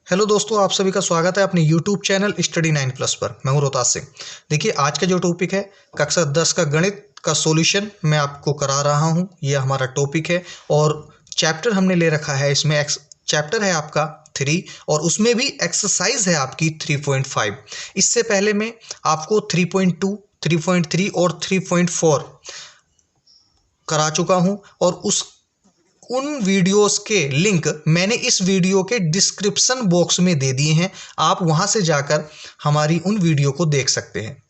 Hello दोस्तों, आप सभी का स्वागत है अपने YouTube चैनल स्टडी 9+ पर। मैं हूं रोहतास से। देखिए, आज का जो टॉपिक है कक्षा 10 का गणित का सॉल्यूशन मैं आपको करा रहा हूं। ये हमारा टॉपिक है और चैप्टर हमने ले रखा है। इसमें चैप्टर है आपका 3 और उसमें भी एक्सरसाइज है आपकी 3.5। इससे पहले मैं आपको 3.2, 3.3 और 3.4 करा चुका हूं और उन वीडियोस के लिंक मैंने इस वीडियो के डिस्क्रिप्शन बॉक्स में दे दिए हैं। आप वहां से जाकर हमारी उन वीडियो को देख सकते हैं।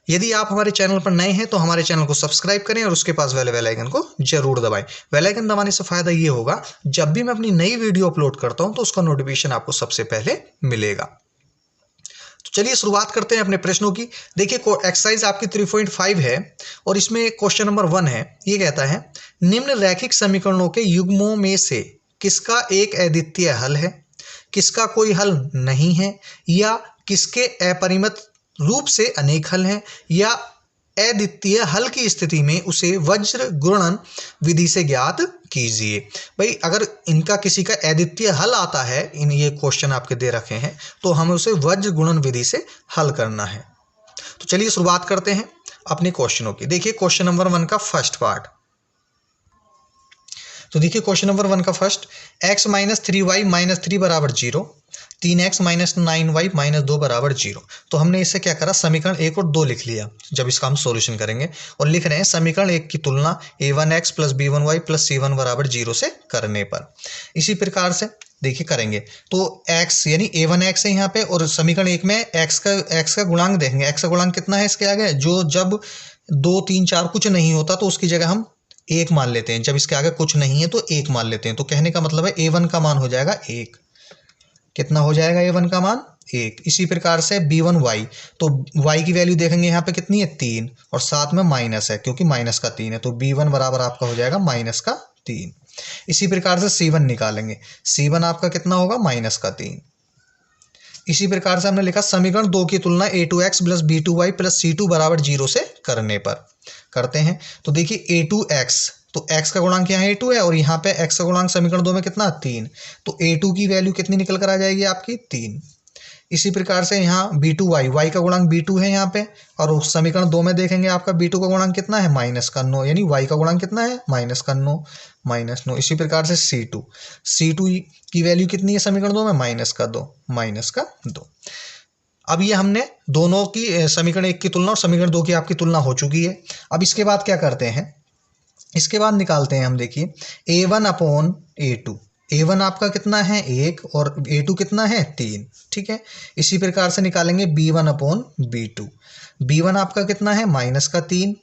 यदि आप हमारे चैनल पर नए हैं तो हमारे चैनल को सब्सक्राइब करें और उसके पास वाले बेल आइकन को जरूर दबाएं। बेल आइकन दबाने से फायदा ये होगा, जब भी मैं अपनी नई वीडियो अपलोड करता हूं तो उसका नोटिफिकेशन आपको सबसे पहले मिलेगा। तो चलिए शुरुआत करते हैं अपने प्रश्नों की। देखिए, एक्सरसाइज आपकी 3.5 है और इसमें क्वेश्चन नंबर 1 है। ये कहता है, निम्न रैखिक समीकरणों के युग्मों में से किसका एक अद्वितीय हल है, किसका कोई हल नहीं है, या किसके अपरिमित रूप से अनेक हल हैं, या अद्वितीय हल की स्थिति में उसे वज्र गुणन विधि से ज्ञात कीजिए। भाई, अगर इनका किसी का अद्वितीय हल आता है, ये क्वेश्चन आपके दे रखे हैं, तो हमें उसे वज्र गुणन विधि से हल करना है। तो चलिए शुरुआत करते हैं अपने क्वेश्चनों की। देखिए, क्वेश्चन नंबर 1 का फर्स्ट पार्ट। तो देखिए, क्वेश्चन नंबर 1 का फर्स्ट, x - 3y - 3 बराबर 0, 3x - 9y - 2 बराबर 0। तो हमने इससे क्या करा, समीकरण 1 और 2 लिख लिया। जब इसका हम सॉल्यूशन करेंगे और लिख रहे हैं समीकरण 1 की तुलना a1x + b1y + c1 बराबर 0 से करने पर। इसी प्रकार से देखिए करेंगे तो x यानी a1x है यहाँ पे, और समीकरण 1 में x का गुणांक देखेंगे। x का गुणांक कितना है इसके आगे, जो जब 2 3 4 कुछ नहीं होता तो उसकी जगह हम 1 मान लेते हैं। जब इसके आगे कुछ नहीं है तो 1 मान लेते हैं। तो कहने का मतलब है a1 का मान हो जाएगा 1। कितना हो जाएगा a1 का मान? 1। इसी प्रकार से b1y, तो y की वैल्यू देखेंगे यहाँ पे कितनी है, 3, और साथ में माइनस है क्योंकि माइनस का 3 है, तो b1 बराबर आपका हो जाएगा -3। इसी प्रकार से c1 निकालेंगे। c1 आपका कितना होगा, -3। इसी प्रकार से हमने लिखा समीकरण 2 की तुलना a2x + b2y + c2 बराबर 0 से करने पर। करते हैं तो देखिए a2x, तो x का गुणांक यहाँ a2 है और यहाँ पे x का गुणांक समीकरण 2 में कितना, 3। तो a2 की वैल्यू कितनी निकल कर आ जाएगी आपकी, 3। इसी प्रकार से यहाँ b2y, y का गुणांक b2 है यहाँ पे, और समीकरण 2 में देखेंगे आपका b2 का गुणांक कितना है, -9, यानी y का गुणांक कितना है, -9। इसी प्रकार से c2 की वैल्यू कितनी है समीकरण 2 में, -2। अब ये हमने दोनों की समीकरण 1 की तुलना और समीकरण 2 की आपकी तुलना हो चुकी है। अब इसके बाद क्या करते हैं, इसके बाद निकालते हैं हम। देखिए a1/a2, a1 आपका कितना है, 1, और a2 कितना है, 3। ठीक है। इसी प्रकार से निकालेंगे b1/b2। b1 आपका कितना है, -3,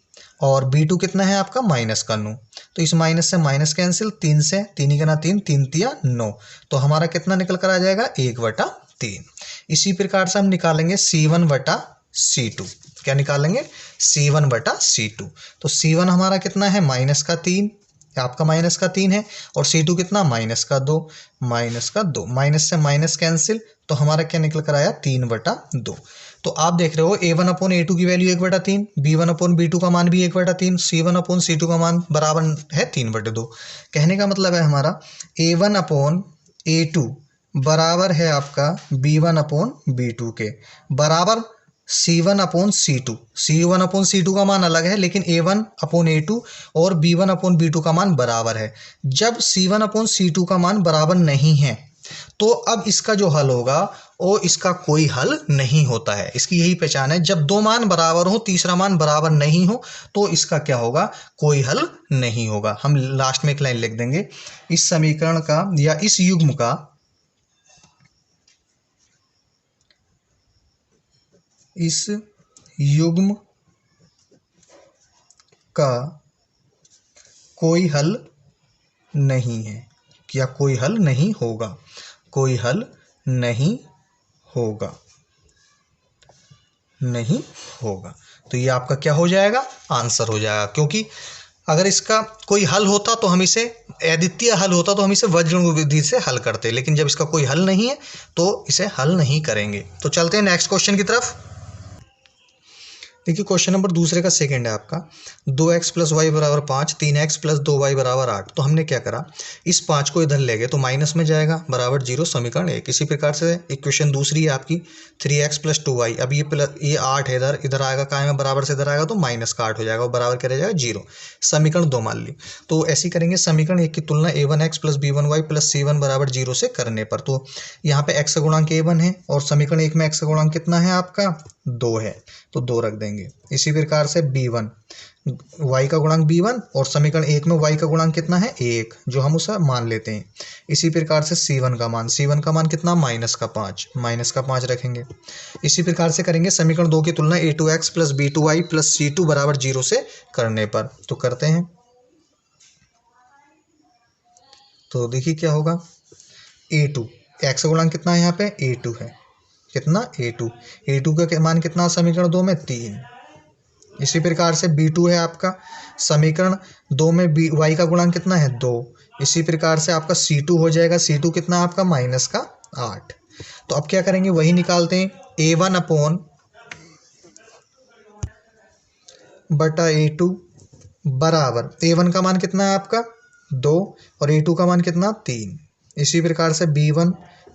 और b2 कितना है आपका, -9। तो इस माइनस से माइनस कैंसिल, 3 से 3 गुना 3, 3 तिया 9। तो हमारा कितना निकल कर आ जाएगा, 1/3। इसी प्रकार से हम निकालेंगे c1/c2। क्या निकालेंगे, c1/c2। तो c1 हमारा कितना है, -3, आपका -3 है, और c2 कितना, -2, माइनस से माइनस कैंसिल, तो हमारा क्या निकल कर आया, 3/2। तो आप देख रहे हो a1/a2 की वैल्यू 1/3, b1/b2 का मान भी 1/3, c1/c2 का मान बराबर है 3/2। कहने का मतलब है हमारा a1/a2 बराबर है आपका b1/b2 के, बराबर c1/c2। c1/c2 का मान अलग है, लेकिन a1/a2 और b1/b2 का मान बराबर है। जब c1/c2 का मान बराबर नहीं है तो अब इसका जो हल होगा वो इसका कोई हल नहीं होता है। इसकी यही पहचान है, जब दो मान बराबर हो, तीसरा मान बराबर नहीं हो, तो इसका क्या होगा, कोई हल नहीं होगा। हम लास्ट में एक लाइन लिख देंगे, इस समीकरण का या इस युग्म का कोई हल नहीं है, या कोई हल नहीं होगा, कोई हल नहीं होगा। तो ये आपका क्या हो जाएगा, आंसर हो जाएगा। क्योंकि अगर इसका कोई हल होता तो हम इसे, अद्वितीय हल होता तो हम इसे वज्र विधि से हल करते, लेकिन जब इसका कोई हल नहीं है तो इसे हल नहीं करेंगे। तो चलते हैं नेक्स्ट क्वेश्चन की तरफ। देखिए क्वेश्चन नंबर दूसरे का सेकंड है आपका, 2x प्लस वाई बराबर 5, 3x प्लस 2y बराबर 8। तो हमने क्या करा, इस 5 को इधर ले गए तो माइनस में जाएगा, बराबर 0, समीकरण 1। इसी प्रकार से इक्वेशन दूसरी है आपकी 3x प्लस 2y। अब ये 8 है, इधर इधर आएगा, काय में बराबर से इधर आएगा तो माइनस का 8 हो जाएगा और बराबर क्या रह जाएगा 0। समीकरण 2 मान ली। तो ऐसी करेंगे समीकरण 1 की तुलना a1x plus b1y plus c1 बराबर 0 से करने पर। तो यहाँ पे x का गुणांक a1 है और समीकरण 1 में x का गुणांक कितना है आपका 2 है, तो 2 रख देंगे। इसी प्रकार से b1, y का गुणांक b1 और समीकरण 1 में y का गुणांक कितना है 1, जो हम उसे मान लेते हैं। इसी प्रकार से c1 का मान कितना माइनस का 5 रखेंगे। इसी प्रकार से करेंगे समीकरण 2 की तुलना a2x plus b2y plus c2 बराबर 0 से करने पर। तो करते हैं, तो देखिए क्या होगा, a2, x का गुणांक कितना है यहाँ पे a2 है, कितना a2 का मान कितना समीकरण 2 में 3। इसी प्रकार से b2 है आपका, समीकरण 2 में y का गुणांक कितना है 2। इसी प्रकार से आपका c2 हो जाएगा, c2 कितना आपका माइनस का 8। तो अब क्या करेंगे, वही निकालते हैं, a1 अपॉन बटा a2 बराबर, a1 का मान कितना है आपका 2 और a2 का मान कितना 3। इसी प्रकार से b1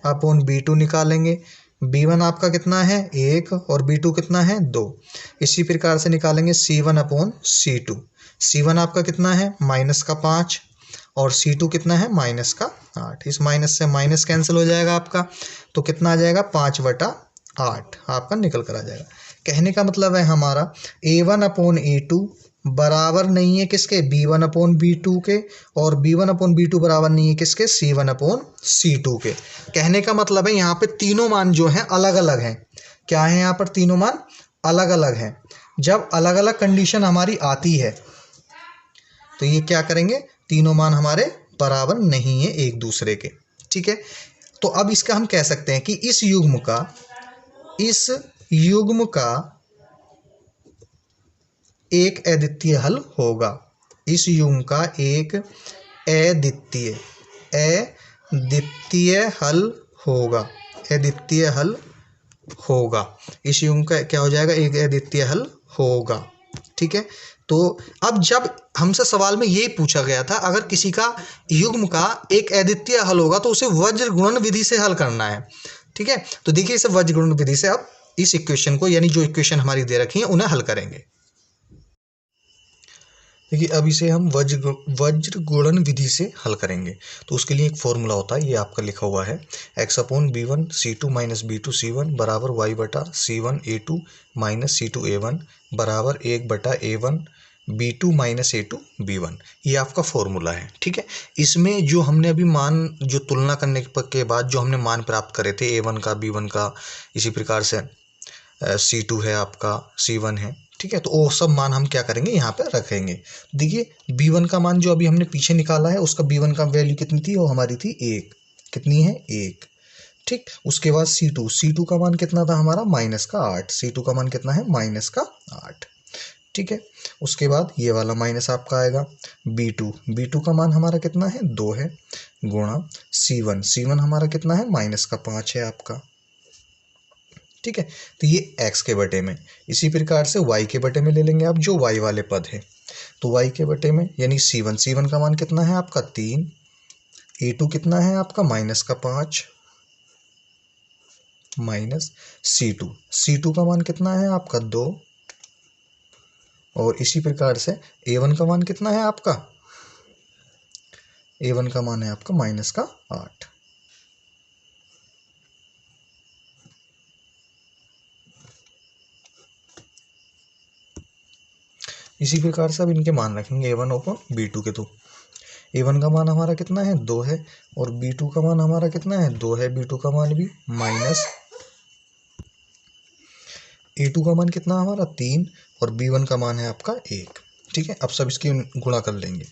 अपॉन b2 निकालेंगे, b1 आपका कितना है 1 और b2 कितना है 2। इसी प्रकार से निकालेंगे c1 अपॉन c2, c1 आपका कितना है माइनस का 5 और c2 कितना है माइनस का 8। इस माइनस से माइनस कैंसिल हो जाएगा आपका, तो कितना आ जाएगा 5/8 आपका निकल कर आ जाएगा। कहने का मतलब है हमारा a1 अपॉन a2 बराबर नहीं है किसके b1 अपॉन b2 के, और b1 अपॉन b2 बराबर नहीं है किसके c1 अपॉन c2 के। कहने का मतलब है यहाँ पे तीनों मान जो हैं अलग अलग हैं। क्या है यहाँ पर, तीनों मान अलग अलग हैं। जब अलग अलग कंडीशन हमारी आती है तो ये क्या करेंगे, तीनों मान हमारे बराबर नहीं है एक दूसरे के, ठीक है। तो अब इसका हम कह सकते हैं कि इस युग्म का एक अद्वितीय हल होगा, इस युग्म का एक अद्वितीय हल होगा, इस युग्म का क्या हो जाएगा, एक अद्वितीय हल होगा, ठीक है। तो अब जब हमसे सवाल में ये पूछा गया था, अगर किसी का युग्म का एक अद्वितीय हल होगा तो उसे वज्र गुणन विधि से हल करना है, ठीक है। तो देखिए इसे वज्र गुणन विधि से अब इस इक्वेशन को, यानी जो इक्वेशन हमारी दे रखी है उन्हें हल करेंगे। देखिए अब इसे हम वज्र गुणन विधि से हल करेंगे। तो उसके लिए एक फॉर्मूला होता है, ये आपका लिखा हुआ है, x upon b1 c2 minus b2 c1 बराबर y बटा c1 a2 minus c2 a1 बराबर 1 बटा a1 b2 minus a2 b1। ये आपका फॉर्मूला है, ठीक है। इसमें जो हमने अभी मान, जो तुलना करने के बाद जो हमने मान प्राप्त करे थे a1 का b1 का, इसी प्रकार से c2 है आपका, c1 है, ठीक है। तो वो सब मान हम क्या करेंगे यहाँ पे रखेंगे। देखिए b1 का मान जो अभी हमने पीछे निकाला है, उसका b1 का वैल्यू कितनी थी, वो हमारी थी 1, कितनी है 1, ठीक। उसके बाद c2 का मान कितना था हमारा माइनस का 8, c2 का मान कितना है माइनस का 8, ठीक है। उसके बाद ये वाला माइनस आपका आएगा, b2 का मान हमारा कितना है 2 है, गुणा c1 हमारा कितना है माइनस का 5 है आपका, ठीक है। तो ये x के बटे में, इसी प्रकार से y के बटे में ले लेंगे आप, जो y वाले पद है। तो y के बटे में यानी c1 का मान कितना है आपका 3, a2 कितना है आपका माइनस का 5 माइनस c2 का मान कितना है आपका 2, और इसी प्रकार से a1 का मान कितना है आपका, a1 का मान है आपका माइनस का 8। इसी प्रकार से अब इनके मान रखेंगे a1 ओपन b2 के। तो a1 का मान हमारा कितना है 2 है, और b2 का मान हमारा कितना है 2 है, b2 का मान भी माइनस a2 का मान कितना हमारा 3, और b1 का मान है आपका 1, ठीक है। अब सब इसकी गुणा कर लेंगे,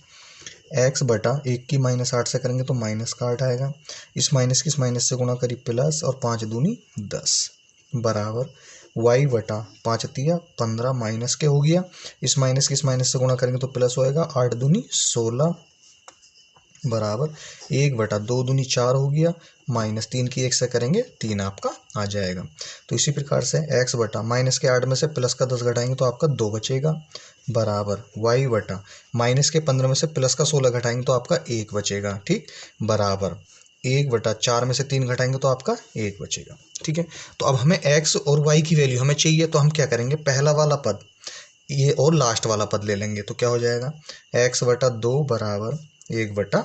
x बटा 1 की माइनस 8 से करेंगे तो माइनस का 8 आएगा, इस माइनस की इस माइनस से गुणा करी प्लस, और 5 दूनी 10 बराबर y बटा 5 तिया 15 माइनस के हो गया, इस माइनस की इस माइनस से गुणा करेंगे तो प्लस होएगा, 8 दूनी 16 बराबर 1/2 दूनी 4 हो गया, -3 की 1 से करेंगे 3 आपका आ जाएगा। तो इसी प्रकार से x बटा माइनस के 8 में से प्लस का 10 घटाएंगे तो आपका 2 बचेगा, बराबर y बटा माइनस के 15 में से प्लस का 16 घटाएंगे तो आपका 1 बचेगा, ठीक, बराबर 1/4 में से 3 घटाएंगे तो आपका 1 बचेगा। ठीक है, तो अब हमें x और y की वैल्यू हमें चाहिए, तो हम क्या करेंगे, पहला वाला पद ये और लास्ट वाला पद ले लेंगे, तो क्या हो जाएगा, x/2 बराबर 1/1,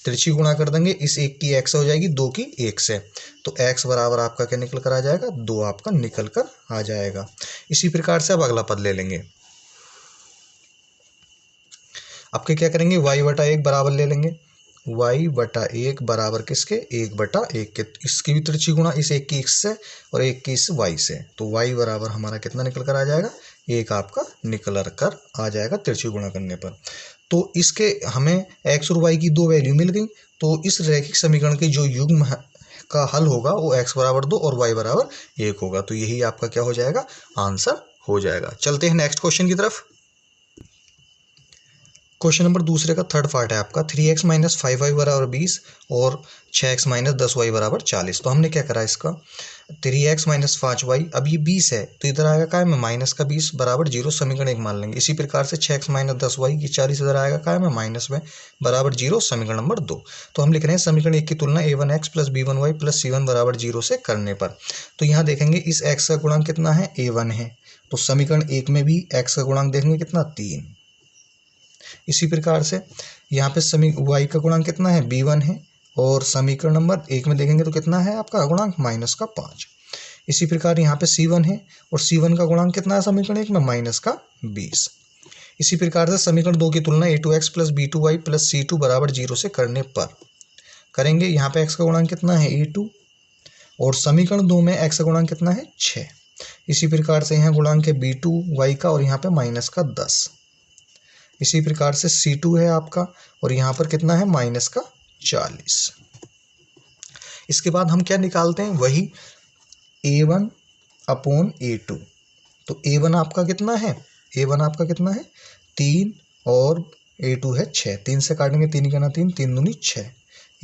तिरछी गुणा कर देंगे, इस 1 की x हो जाएगी, 2 की 1 से, तो x बराबर आपका क्या निकल कर आ जाएगा, 2 आपका निकल कर आ जाएगा। इसी प्रकार से अब अगला पद ले लेंगे, आपके क्या करेंगे, y/1 बराबर ले लेंगे, y/1 बराबर किसके, 1/1 के, इसकी भी तिरछी गुणा इस 1 की x से और 1 की इस y से, तो y बराबर हमारा कितना निकल कर आ जाएगा, 1 आपका निकल कर आ जाएगा तिरछी गुणा करने पर। तो इसके हमें x और y की दो वैल्यू मिल गई, तो इस रैखिक समीकरण के जो युग्म का हल होगा वो x बराबर 2 और y बराबर 1 होगा, तो यही आपका क्या हो जाएगा, आंसर हो जाएगा। चलते हैं नेक्स्ट क्वेश्चन की तरफ। क्वेश्चन नंबर दूसरे का थर्ड पार्ट है आपका, 3x माइनस 5y बराबर 20 और 6x माइनस 10y बराबर 40। तो हमने क्या करा, इसका 3x माइनस 5y, अब ये 20 है तो इधर आएगा क्या है, माइनस का 20 बराबर 0, समीकरण 1 मान लेंगे। इसी प्रकार से 6x माइनस 10y की 40 इधर आएगा क्या है, माइनस में बराबर 0, समीकरण नंबर 2। तो हम लिख रहे हैं समीकरण 1 की तुलना a1x plus b1y plus c1 बराबर 0 से करने पर। तो यहाँ देखेंगे इस x का गुणांक कितना है, a1 है, तो समीकरण 1 में भी x का गुणांक देखेंगे कितना, 3। इसी प्रकार से यहाँ पे y का गुणांक कितना है, b1 है, और समीकरण नंबर 1 में देखेंगे तो कितना है आपका गुणांक, -5। इसी प्रकार यहाँ पे c1 है और c1 का गुणांक कितना है समीकरण 1 में, -20। इसी प्रकार से समीकरण 2 की तुलना a2x plus b2y plus c2 बराबर 0 से करने पर करेंगे। यहाँ पे x का गुणांक कितना है, a2, और समीकरण 2 में x का गुणांक कितना है, 6। इसी प्रकार से यहाँ गुणांक है b2y का और यहाँ पे -10। इसी प्रकार से C2 है आपका और यहाँ पर कितना है, -40। इसके बाद हम क्या निकालते हैं, वही a1 अपॉन a2। तो a1 आपका कितना है, a1 आपका कितना है, 3 और a2 है 6, 3 से काटेंगे 3 का 3, 3 दूनी 6,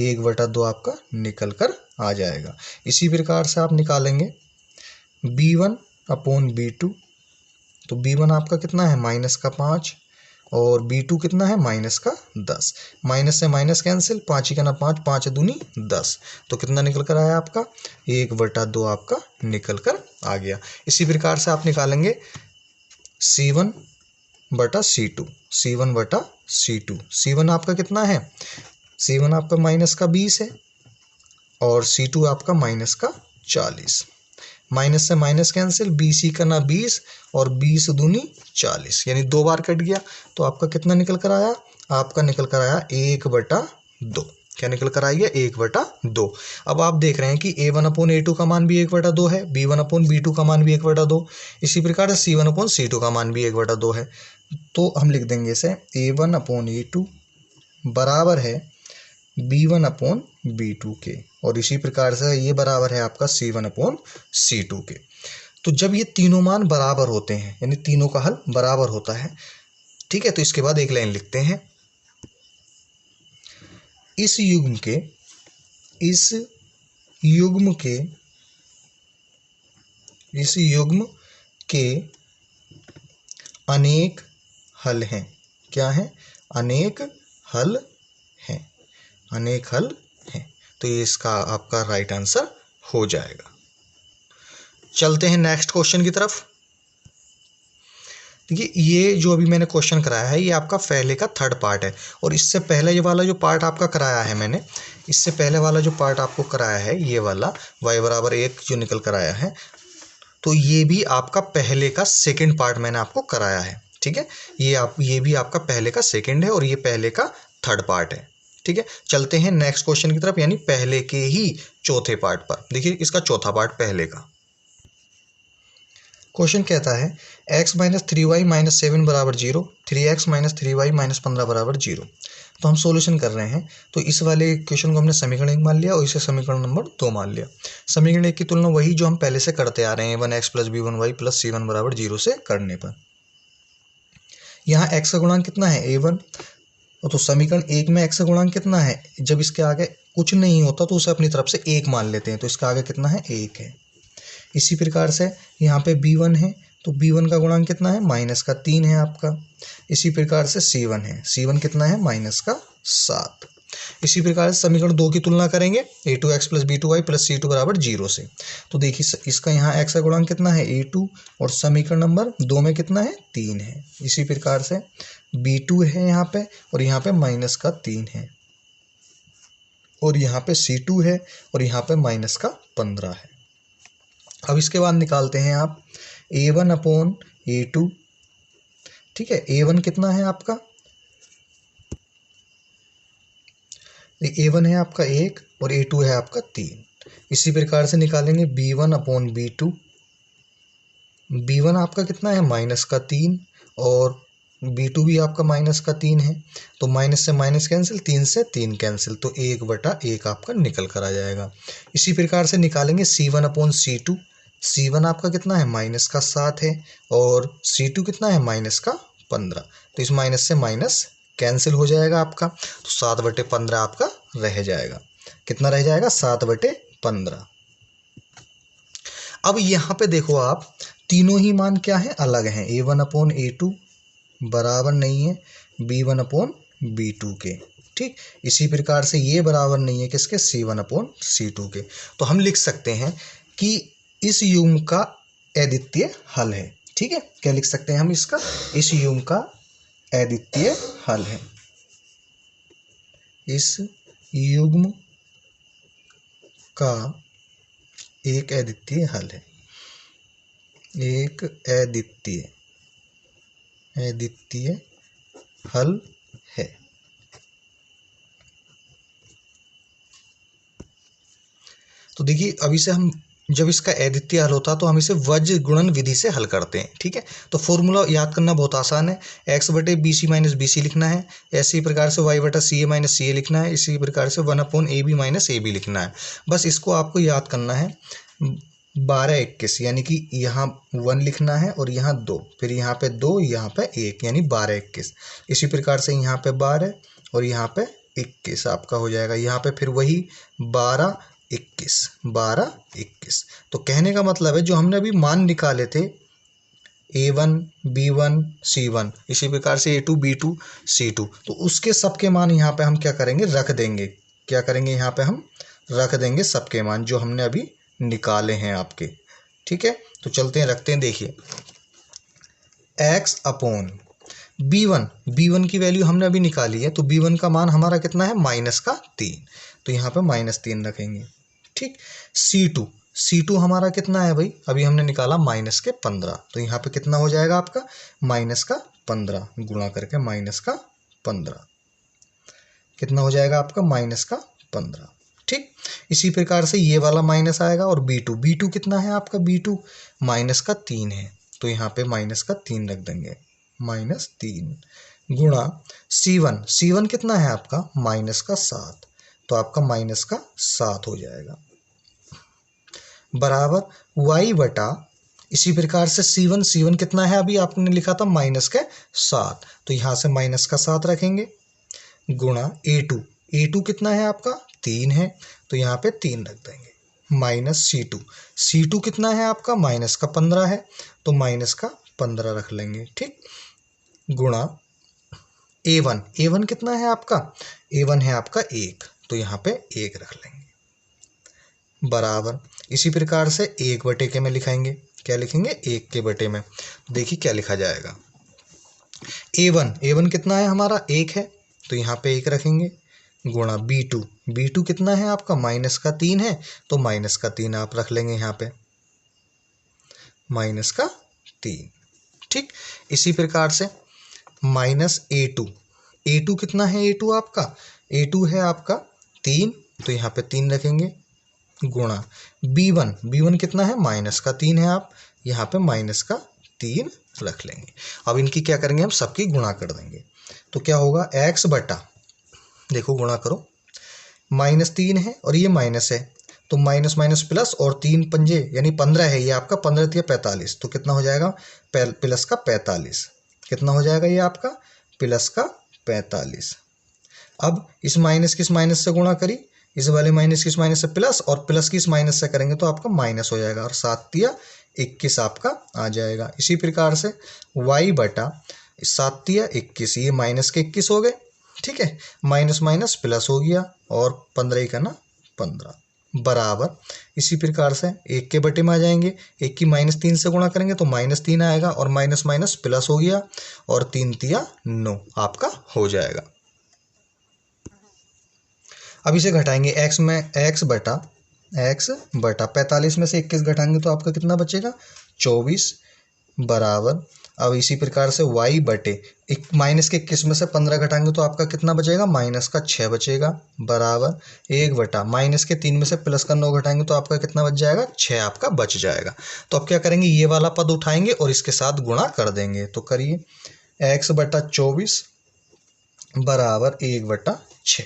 1/2 आपका निकल कर आ जाएगा। इसी प्रकार से आप निकालेंगे b1 अपॉन b2, तो b1 आपका कितना है, -5 और b2 कितना है, -10। माइनस से माइनस कैंसिल, 5 का 5, 5 दूनी 10, तो कितना निकल कर आया आपका, 1/2 आपका निकल कर आ गया। इसी प्रकार से आप निकालेंगे c1 बटा c2, c1 बटा c2, c1 आपका कितना है, c1 आपका -20 है और c2 आपका -40। माइनस से माइनस कैंसिल, 20 का 20 और 20 दूनी 40, यानी 2 बार कट गया, तो आपका कितना निकल कर आया, आपका निकल कर आया 1/2। क्या निकल कर आएगा, 1/2। अब आप देख रहे हैं कि a1 अपॉन a2 का मान भी 1/2 है, b1 अपॉन b2 का मान भी 1/2, इसी प्रकार से c1 अपॉन c2 का मान भी 1/2 है। तो हम लिख देंगे इसे a1 अपॉन a2 बराबर है b1 अपॉन b2 के, और इसी प्रकार से ये बराबर है आपका c1 अपॉन c2 के। तो जब ये तीनों मान बराबर होते हैं, यानी तीनों का हल बराबर होता है, ठीक है, तो इसके बाद एक लाइन लिखते हैं, इस युग्म के अनेक हल हैं। क्या है, अनेक हल हैं, अनेक हल हैं। तो ये इसका आपका राइट आंसर हो जाएगा। चलते हैं नेक्स्ट क्वेश्चन की तरफ। देखिए, ये जो अभी मैंने क्वेश्चन कराया है ये आपका पहले का थर्ड पार्ट है, और इससे पहले ये वाला जो पार्ट आपका कराया है मैंने, इससे पहले वाला जो पार्ट आपको कराया है ये वाला y बराबर 1 जो निकल कर आया है, तो ये भी आपका पहले का सेकंड पार्ट मैंने आपको कराया है। ठीक है, ये भी आपका पहले का सेकंड है और ये पहले का थर्ड पार्ट है। ठीक है, चलते हैं नेक्स्ट क्वेश्चन की तरफ, यानी पहले के ही चौथे पार्ट पर। देखिए, इसका चौथा पार्ट पहले का क्वेश्चन कहता है x माइनस 3y माइनस 7 बराबर 0, 3x माइनस 3y माइनस 15 बराबर 0। तो हम सॉल्यूशन कर रहे हैं, तो इस वाले क्वेश्चन को हमने समीकरण 1 मान लिया और इसे समीकरण नंबर 2 मान लिया। समीकरण 1 की तुलना वही जो हम पहले से करते आ रहे हैं, 1x plus b1y plus c1 बराबर 0 से करने पर। यहाँ x का गुणांक कितना है, a1, तो समीकरण एक में x का गुणांक कितना है, जब इसके आगे कुछ नहीं होता तो उसे अपनी तरफ से एक मान लेते हैं, तो इसका आगे कितना है, एक है। इसी प्रकार से यहाँ पे b1 है, तो b1 का गुणांक कितना है, -3 है आपका। इसी प्रकार से c1 है, c1 कितना है, -7। इसी प्रकार से समीकरण 2 की तुलना करेंगे a2x + b2y + c2 = 0 से। तो देखिए इसका यहाँ x का गुणांक कितना है, a2, और समीकरण नंबर 2 में कितना है, 3 है। इसी प्रकार से b2 है यहाँ पे, और यहाँ पे -3 है, और यहाँ पे c2 है, और यहाँ पे -15 है। अब इसके बाद निकालते हैं आप a1/a2। ठीक है, a1 कितना है आपका, a1 है आपका 1 और a2 है आपका 3। इसी प्रकार से निकालेंगे b1/b2। b1 आपका कितना है, -3, और b2 भी आपका -3 है। तो माइनस से माइनस कैंसिल, 3 से 3 कैंसिल, तो 1/1 आपका निकल कर आ जाएगा। इसी प्रकार से निकालेंगे c1/c2। c1 आपका कितना है, -7 है, और c2 कितना है, -15। तो इस माइनस से माइनस कैंसिल हो जाएगा आपका, तो 7/15 आपका रह जाएगा। कितना रह जाएगा, 7/15। अब यहाँ पे देखो आप, तीनों ही मान क्या है, अलग हैं। a1/a2 बराबर नहीं है b1/b2 के। ठीक, इसी प्रकार से ये बराबर नहीं है किसके, c1/c2 के। तो हम लिख सकते हैं कि इस युग्म का अद्वितीय हल है। ठीक है, क्या लिख सकते हैं हम इसका, इस युग्म का अद्वितीय हल है। इस युग्म का एक अद्वितीय हल है, एक अद्वितीय हल है। तो देखिए अभी से हम, जब इसका अद्वितीय हल होता है तो हम इसे वज्र गुणन विधि से हल करते हैं। ठीक है, तो फॉर्मूला याद करना बहुत आसान है, x/bc - bc लिखना है। इसी प्रकार से y/ca - ca लिखना है। इसी प्रकार से 1/ab - ab लिखना है। बस इसको आपको याद करना है। 12-21 यानी कि यहाँ 1 लिखना है, और यहाँ 2, फिर यहाँ पे 2, यहाँ पे 1, यानी 12-21। इसी प्रकार से यहाँ पे 12 और यहाँ पे 21 आपका हो जाएगा। यहाँ पे फिर वही 12-21। तो कहने का मतलब है, जो हमने अभी मान निकाले थे a1 b1 c1, इसी प्रकार से a2 b2 c2, तो उसके सबके मान यहाँ पे हम क्या करेंगे, रख देंगे। क्या करेंगे, यहाँ पे हम रख देंगे सबके मान जो हमने अभी निकाले हैं आपके। ठीक है, तो चलते हैं, रखते हैं। देखिए x/b1 की वैल्यू हमने अभी निकाली है, तो b1 का मान हमारा कितना है, -3, तो यहाँ पे -3 रखेंगे। ठीक, c2 हमारा कितना है भाई, अभी हमने निकाला -15, तो यहाँ पे कितना हो जाएगा आपका, -15 गुणा करके -15, कितना हो जाएगा आपका, -15। ठीक, इसी प्रकार से ये वाला माइनस आएगा, और b2 कितना है आपका, b2 -3 है, तो यहाँ पे -3 रख देंगे, -3 गुणा c1 कितना है आपका, -7, तो आपका -7 हो जाएगा, बराबर y/, इसी प्रकार से c1 कितना है, अभी आपने लिखा था -7, तो यहाँ से -7 रखेंगे, गुणा a2 कितना है आपका, 3 है, तो यहाँ पे 3 रख देंगे, -c2 कितना है आपका, -15 है, तो -15 रख लेंगे। ठीक, गुणा a1 कितना है आपका, a1 है आपका 1, तो यहाँ पे 1 रख लेंगे, बराबर। इसी प्रकार से 1/के में लिखाएंगे, क्या लिखेंगे, 1 के बटे में। देखिए क्या लिखा जाएगा, a1 कितना है हमारा, 1 है, तो यहाँ पे 1 रखेंगे, गुणा b2 कितना है आपका, -3 है, तो -3 आप रख लेंगे यहाँ पे, -3। ठीक, इसी प्रकार से -a2 कितना है, a2 है आपका 3, तो यहाँ पे 3 रखेंगे, गुणा b1 कितना है, -3 है, आप यहाँ पे -3 रख लेंगे। अब इनकी क्या करेंगे, हम सबकी गुणा कर देंगे, तो क्या होगा, x/, देखो गुणा करो, -3 है और ये माइनस है, तो माइनस प्लस, और 3 पंजे यानी 15 है, ये आपका 15 × 45, तो कितना हो जाएगा, प्लस का 45, कितना हो जाएगा ये आपका, प्लस का 45, अब इस माइनस की इस माइनस से गुणा करी, इस वाले माइनस की इस माइनस से प्लस, और प्लस की इस माइनस से करेंगे तो आपका माइनस हो जाएगा, और 7 तिया 21 आपका आ जाएगा। इसी प्रकार से y बटा 7 तिया 21, ये माइनस के 21 हो गए, ठीक है, माइनस माइनस प्लस हो गया, और 15 का ना 15 बराबर। इसी प्रकार से 1 के बटे में आ जाएंगे, 1 की -3 से गुणा करेंगे तो -3 आएगा, और माइनस माइनस प्लस हो गया, और 3 तिया 9 आपका हो जाएगा। अब इसे घटाएंगे, x बटा 45 में से 21 घटाएंगे तो आपका कितना बचेगा 24 बराबर। अब इसी प्रकार से y बटे माइनस के 21 में से 15 घटाएंगे तो आपका कितना बचेगा -6 बचेगा बराबर 1 बटा माइनस के 3 में से प्लस का 9 घटाएंगे तो आपका कितना बच जाएगा 6 आपका बच जाएगा। तो अब क्या करेंगे, ये वाला पद उठाएंगे और इसके साथ गुणा कर देंगे। तो करिए x बटा 24 बराबर 1 बटा 6।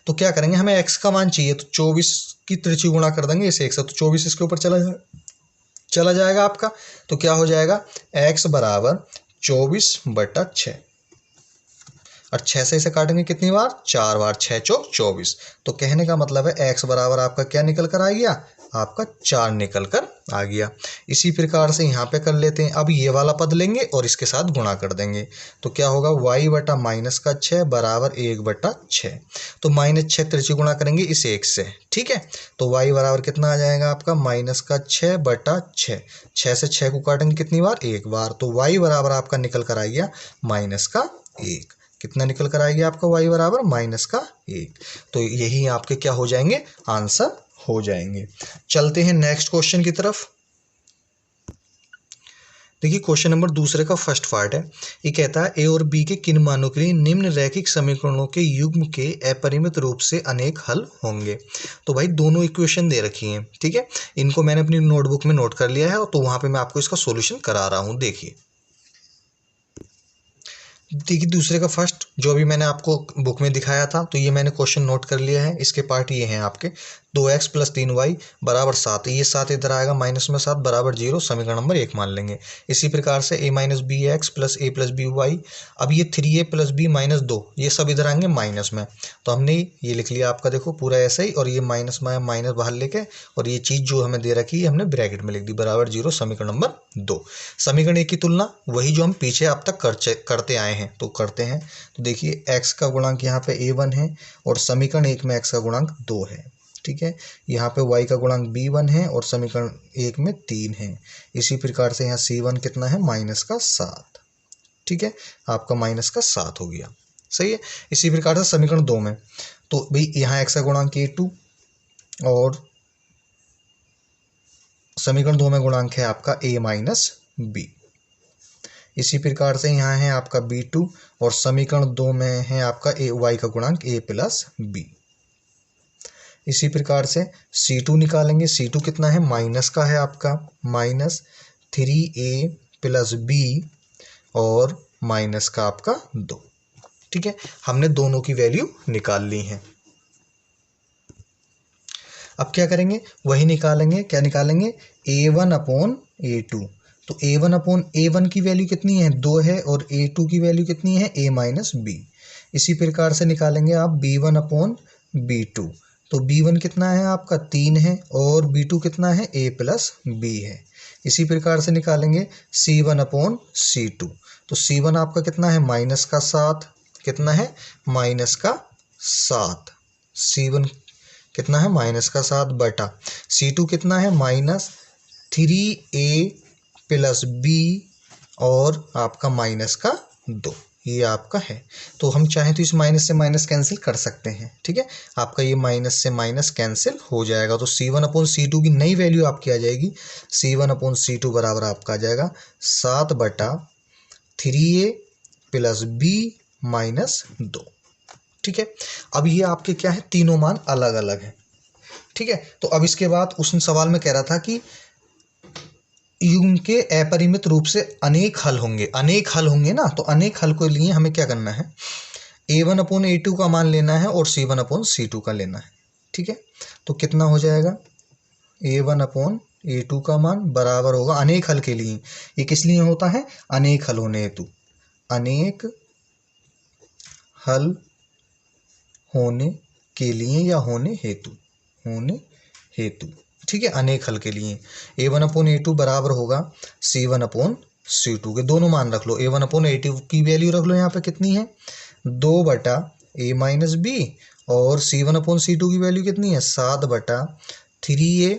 तो क्या करेंगे, हमें x का मान चाहिए, तो 24 की त्रिज्यी गुणा कर देंगे इसे 1 से, तो 24 इसके ऊपर चला जाएगा आपका। तो क्या हो जाएगा x बराबर 24 बटा 6, और 6 से इसे काटेंगे कितनी बार 4 बार, 6 चौक 24। तो कहने का मतलब है x बराबर आपका क्या निकल कर आ गया, आपका 4 निकल कर आ गया। इसी प्रकार से यहाँ पे कर लेते हैं, अब ये वाला पद लेंगे और इसके साथ गुणा कर देंगे। तो क्या होगा y बटा -6 बराबर 1 बटा 6। तो -6 त्रिज्यी गुणा करेंगे इस 1 से, ठीक है। तो y बराबर कितना आ जाएगा आपका -6 बटा 6, 6 से 6 को काटेंगे कितनी बार 1 बार। तो y बराबर आपका निकल कर आ गया -1। कितना निकल कर आएगी आपका y बराबर -1। तो यही आपके क्या हो जाएंगे, आंसर हो जाएंगे। चलते हैं नेक्स्ट क्वेश्चन की तरफ। देखिए क्वेश्चन नंबर दूसरे का फर्स्ट पार्ट है। ये कहता है a और b के किन मानों के लिए निम्न रैखिक समीकरणों के युग्म के अपरिमित रूप से अनेक हल होंगे। तो भाई दोनों इक्वेशन दे रखी हैं, ठीक है, इनको मैंने अपनी नोटबुक में नोट कर लिया है, तो वहां पे मैं आपको इसका सॉल्यूशन करा रहा हूं। देखिए दूसरे का फर्स्ट जो भी मैंने आपको बुक में दिखाया था, तो ये मैंने क्वेश्चन नोट कर लिया है। इसके पार्ट ये हैं आपके 2x + 3y बराबर 7, ये 7 इधर आएगा, माइनस में 7 बराबर 0, समीकरण नंबर 1 मान लेंगे। इसी प्रकार से a - bx + a + by, अब ये 3a + b - 2, ये सब इधर आएंगे माइनस में। तो हमने ये लिख लिया आपका, देखो पूरा ऐसा ही, और ये माइनस में माइनस बाहर लेके, और ये चीज़ जो हमें दे रखी है हमने ब्रैकेट में लिख दी, बराबर 0, समीकरण नंबर 2। समीकरण 1 की तुलना वही जो हम पीछे अब तक करते आए हैं, तो करते हैं। तो देखिए x का गुणांक यहाँ पे a1 है, और समीकरण 1 में x का गुणांक 2 है, ठीक है। यहाँ पे y का गुणांक b1 है, और समीकरण 1 में 3 है। इसी प्रकार से यहाँ c1 कितना है -7, ठीक है, आपका -7 हो गया, सही है। इसी प्रकार से समीकरण 2 में, तो भाई यहाँ x का गुणांक a2, और समीकरण 2 में गुणांक है आपका a - b। इसी प्रकार से यहाँ है आपका b2, और समीकरण 2 में है आपका y का गुणांक a + b। इसी प्रकार से c2 निकालेंगे, c2 कितना है, माइनस का है आपका -3a + b, और माइनस का आपका 2, ठीक है। हमने दोनों की वैल्यू निकाल ली है। अब क्या करेंगे, वही निकालेंगे, क्या निकालेंगे, a1/a2। तो a1/a1 की वैल्यू कितनी है 2 है, और a2 की वैल्यू कितनी है a - b। इसी प्रकार से निकालेंगे आप b1/b2। तो b1 कितना है आपका 3 है, और b2 कितना है a + b है। इसी प्रकार से निकालेंगे c1/c2। तो c1 आपका कितना है -7, कितना है -7, c1 कितना है -7 बटा c2 कितना है -3a + b, और आपका -2, ये आपका है। तो हम चाहें तो इस माइनस से माइनस कैंसिल कर सकते हैं, ठीक है, आपका ये माइनस से माइनस कैंसिल हो जाएगा। तो c1/c2 की नई वैल्यू आपकी आ जाएगी, c1/c2 बराबर आपका आ जाएगा 7 बटा 3a + b - 2, ठीक है। अब ये आपके क्या है, तीनों मान अलग अलग हैं, ठीक है। तो अब इसके बाद उस सवाल में कह रहा था कि युग्म के अपरिमित रूप से अनेक हल होंगे, अनेक हल होंगे ना, तो अनेक हल के लिए हमें क्या करना है, a1/a2 का मान लेना है, और c1/c2 का लेना है, ठीक है। तो कितना हो जाएगा, a1/a2 का मान बराबर होगा, अनेक हल के लिए, ये किस लिए होता है, अनेक हल होने हेतु, अनेक हल होने के लिए या होने हेतु, ठीक है, अनेक हल के लिए। A1/A2 बराबर होगा C1/C2 के दोनों मान रख लो। A1/A2 की वैल्यू रख लो यहाँ पे कितनी है 2/A-B और C1/C2 की वैल्यू कितनी है 7/3A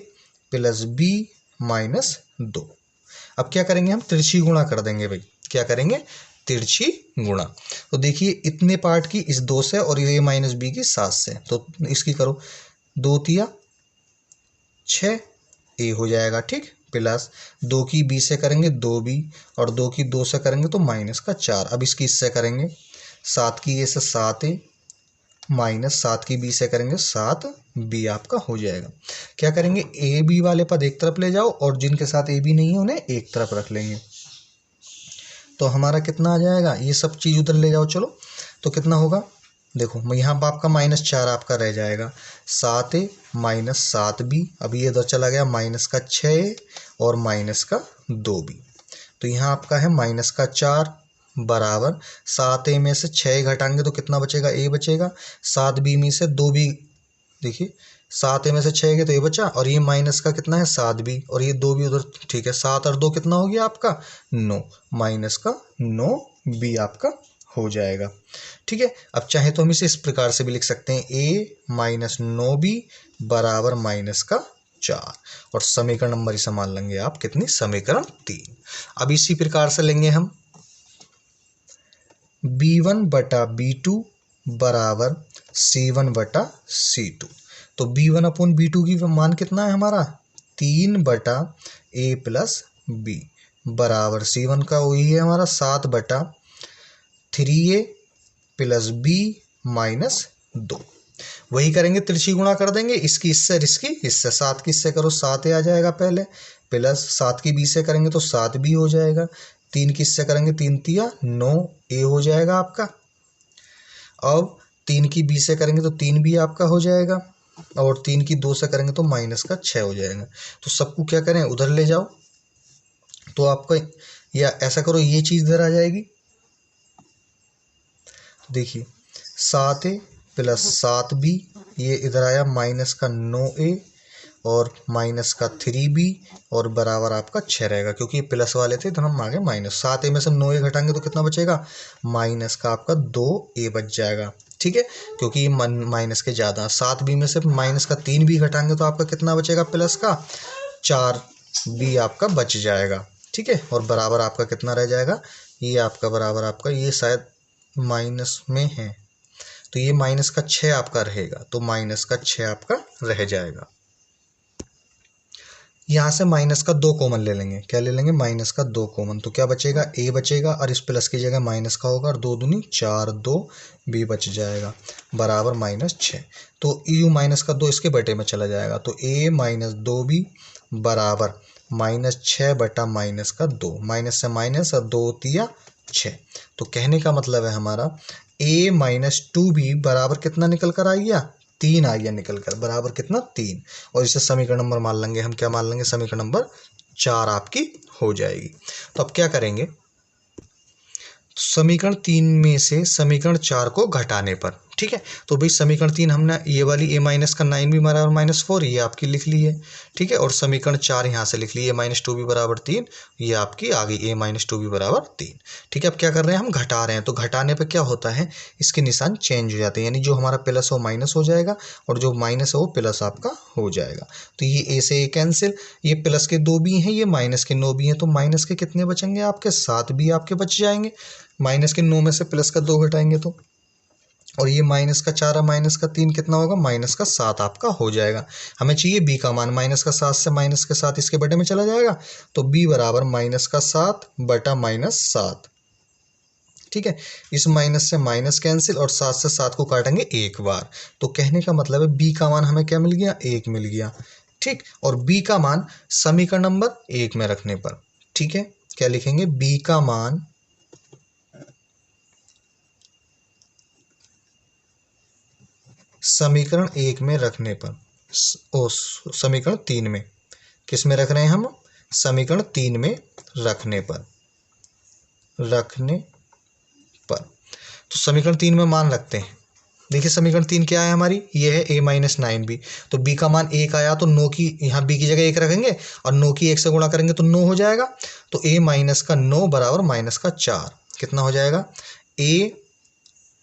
+ B-2। अब क्या करेंगे हम तिरछी गुणा कर देंगे भाई, क्या करेंगे तिरछी गुणा। तो देखिए इतने पार्ट की इस 2 से और A-B की 7 से, तो इसकी करो 2 तिया 6 A हो जाएगा, ठीक, प्लस 2 की B से करेंगे 2B और 2 की 2 से करेंगे तो -4। अब इसकी इससे करेंगे 7 की A से 7A -7 की B से करेंगे 7B आपका हो जाएगा। क्या करेंगे AB वाले पद एक तरफ ले जाओ और जिनके साथ AB नहीं है उन्हें एक तरफ रख लेंगे। तो हमारा कितना आ जाएगा, ये सब चीज़ उधर ले जाओ चलो, तो कितना होगा देखो यहाँ पर आपका -4 आपका रह जाएगा 7A -7B। अभी ये इधर चला गया -6A और -2B। तो यहाँ आपका है -4 बराबर 7A में से 6 घटाएंगे तो कितना बचेगा A बचेगा, 7B में से 2B, देखिए 7A में से 6 गए तो ये बचा और ये माइनस का कितना है 7B और ये 2B उधर, ठीक है 7 और 2 कितना हो गया आपका 9, -9B आपका हो जाएगा, ठीक है। अब चाहे तो हम इसे इस प्रकार से भी लिख सकते हैं A - 9B बराबर -4 और समीकरण नंबर इसे मान लेंगे आप कितनी, समीकरण 3। अब इसी प्रकार से लेंगे हम B1/B2 बराबर C1/C2। तो B1/B2 की मान कितना है हमारा 3/A + B बराबर C1 का वही है हमारा 7/3A + B-2। वही करेंगे तिरछी गुणा कर देंगे, इसकी इससे और इसकी इससे, 7 की इससे करो 7A आ जाएगा पहले, प्लस 7 की B से करेंगे तो 7B हो जाएगा, 3 की इससे करेंगे 3 तिया 9A हो जाएगा आपका। अब 3 की B से करेंगे तो 3B आपका हो जाएगा और 3 की 2 से करेंगे तो -6 हो जाएगा। तो सबको क्या करें उधर ले जाओ, तो आपका या ऐसा करो ये चीज़ इधर आ जाएगी, देखिए 7A + 7B ये इधर आया -9A और -3B और बराबर आपका 6 रहेगा, क्योंकि ये प्लस वाले थे तो हम आगे माइनस। 7A में से 9A घटाएंगे तो कितना बचेगा माइनस का आपका 2A बच जाएगा, ठीक है, क्योंकि ये माइनस के ज़्यादा। 7B में से माइनस का 3B घटाएंगे तो आपका कितना बचेगा प्लस का 4B आपका बच जाएगा, ठीक है, और बराबर आपका कितना रह जाएगा, ये आपका बराबर आपका ये शायद माइनस में है तो ये -6 आपका रहेगा, तो -6 आपका रह जाएगा। यहाँ से -2 कॉमन ले लेंगे, क्या ले लेंगे -2 कॉमन, तो क्या बचेगा A बचेगा और इस प्लस की जगह माइनस का होगा और 2 दूनी 4 2B बच जाएगा बराबर -6। तो EU -2 इसके बटे में चला जाएगा, तो A - 2B बराबर -6/-2, माइनस से माइनस और 2 तिया 6। तो कहने का मतलब है हमारा A - 2B बराबर कितना निकल कर आ गया 3 आ गया निकल कर, बराबर कितना 3, और इसे समीकरण नंबर मान लेंगे हम, क्या मान लेंगे समीकरण नंबर 4 आपकी हो जाएगी। तो अब क्या करेंगे, समीकरण 3 में से समीकरण 4 को घटाने पर, ठीक है, तो भाई समीकरण 3 हमने ये वाली A- का 9B बराबर -4 ये आपकी लिख ली है, ठीक है, और समीकरण 4 यहाँ से लिख लिए -2B बराबर 3, ये आपकी आ गई A - 2B बराबर 3, ठीक है। अब क्या कर रहे हैं हम घटा रहे हैं, तो घटाने पर क्या होता है इसके निशान चेंज हो जाते हैं, यानी जो हमारा प्लस हो माइनस हो जाएगा और जो माइनस है वो प्लस आपका हो जाएगा। तो ये A से A कैंसिल, ये प्लस के 2B हैं, ये माइनस के 9B हैं, तो माइनस के कितने बचेंगे आपके 7B आपके बच जाएंगे, माइनस के 9 में से प्लस का 2 घटाएंगे तो, और ये -4 और -3 कितना होगा -7 आपका हो जाएगा। हमें चाहिए B का मान, -7 से -7 इसके बटे में चला जाएगा, तो B बराबर -7/-7, ठीक है। इस माइनस से माइनस कैंसिल और 7 से 7 को काटेंगे एक बार, तो कहने का मतलब है B का मान हमें क्या मिल गया 1 मिल गया, ठीक, और B का मान समीकरण नंबर 1 में रखने पर, ठीक है, क्या लिखेंगे B का मान समीकरण 1 में रखने पर, समीकरण 3 में, किस में रख रहे हैं हम समीकरण 3 में रखने पर, तो समीकरण 3 में मान रखते हैं देखिए समीकरण 3 क्या है हमारी, ये है a माइनस 9b। तो b का मान 1 आया तो 9 की यहाँ b की जगह 1 रखेंगे और 9 की 1 से गुणा करेंगे तो 9 हो जाएगा। तो a माइनस का 9 बराबर माइनस का 4 कितना हो जाएगा, a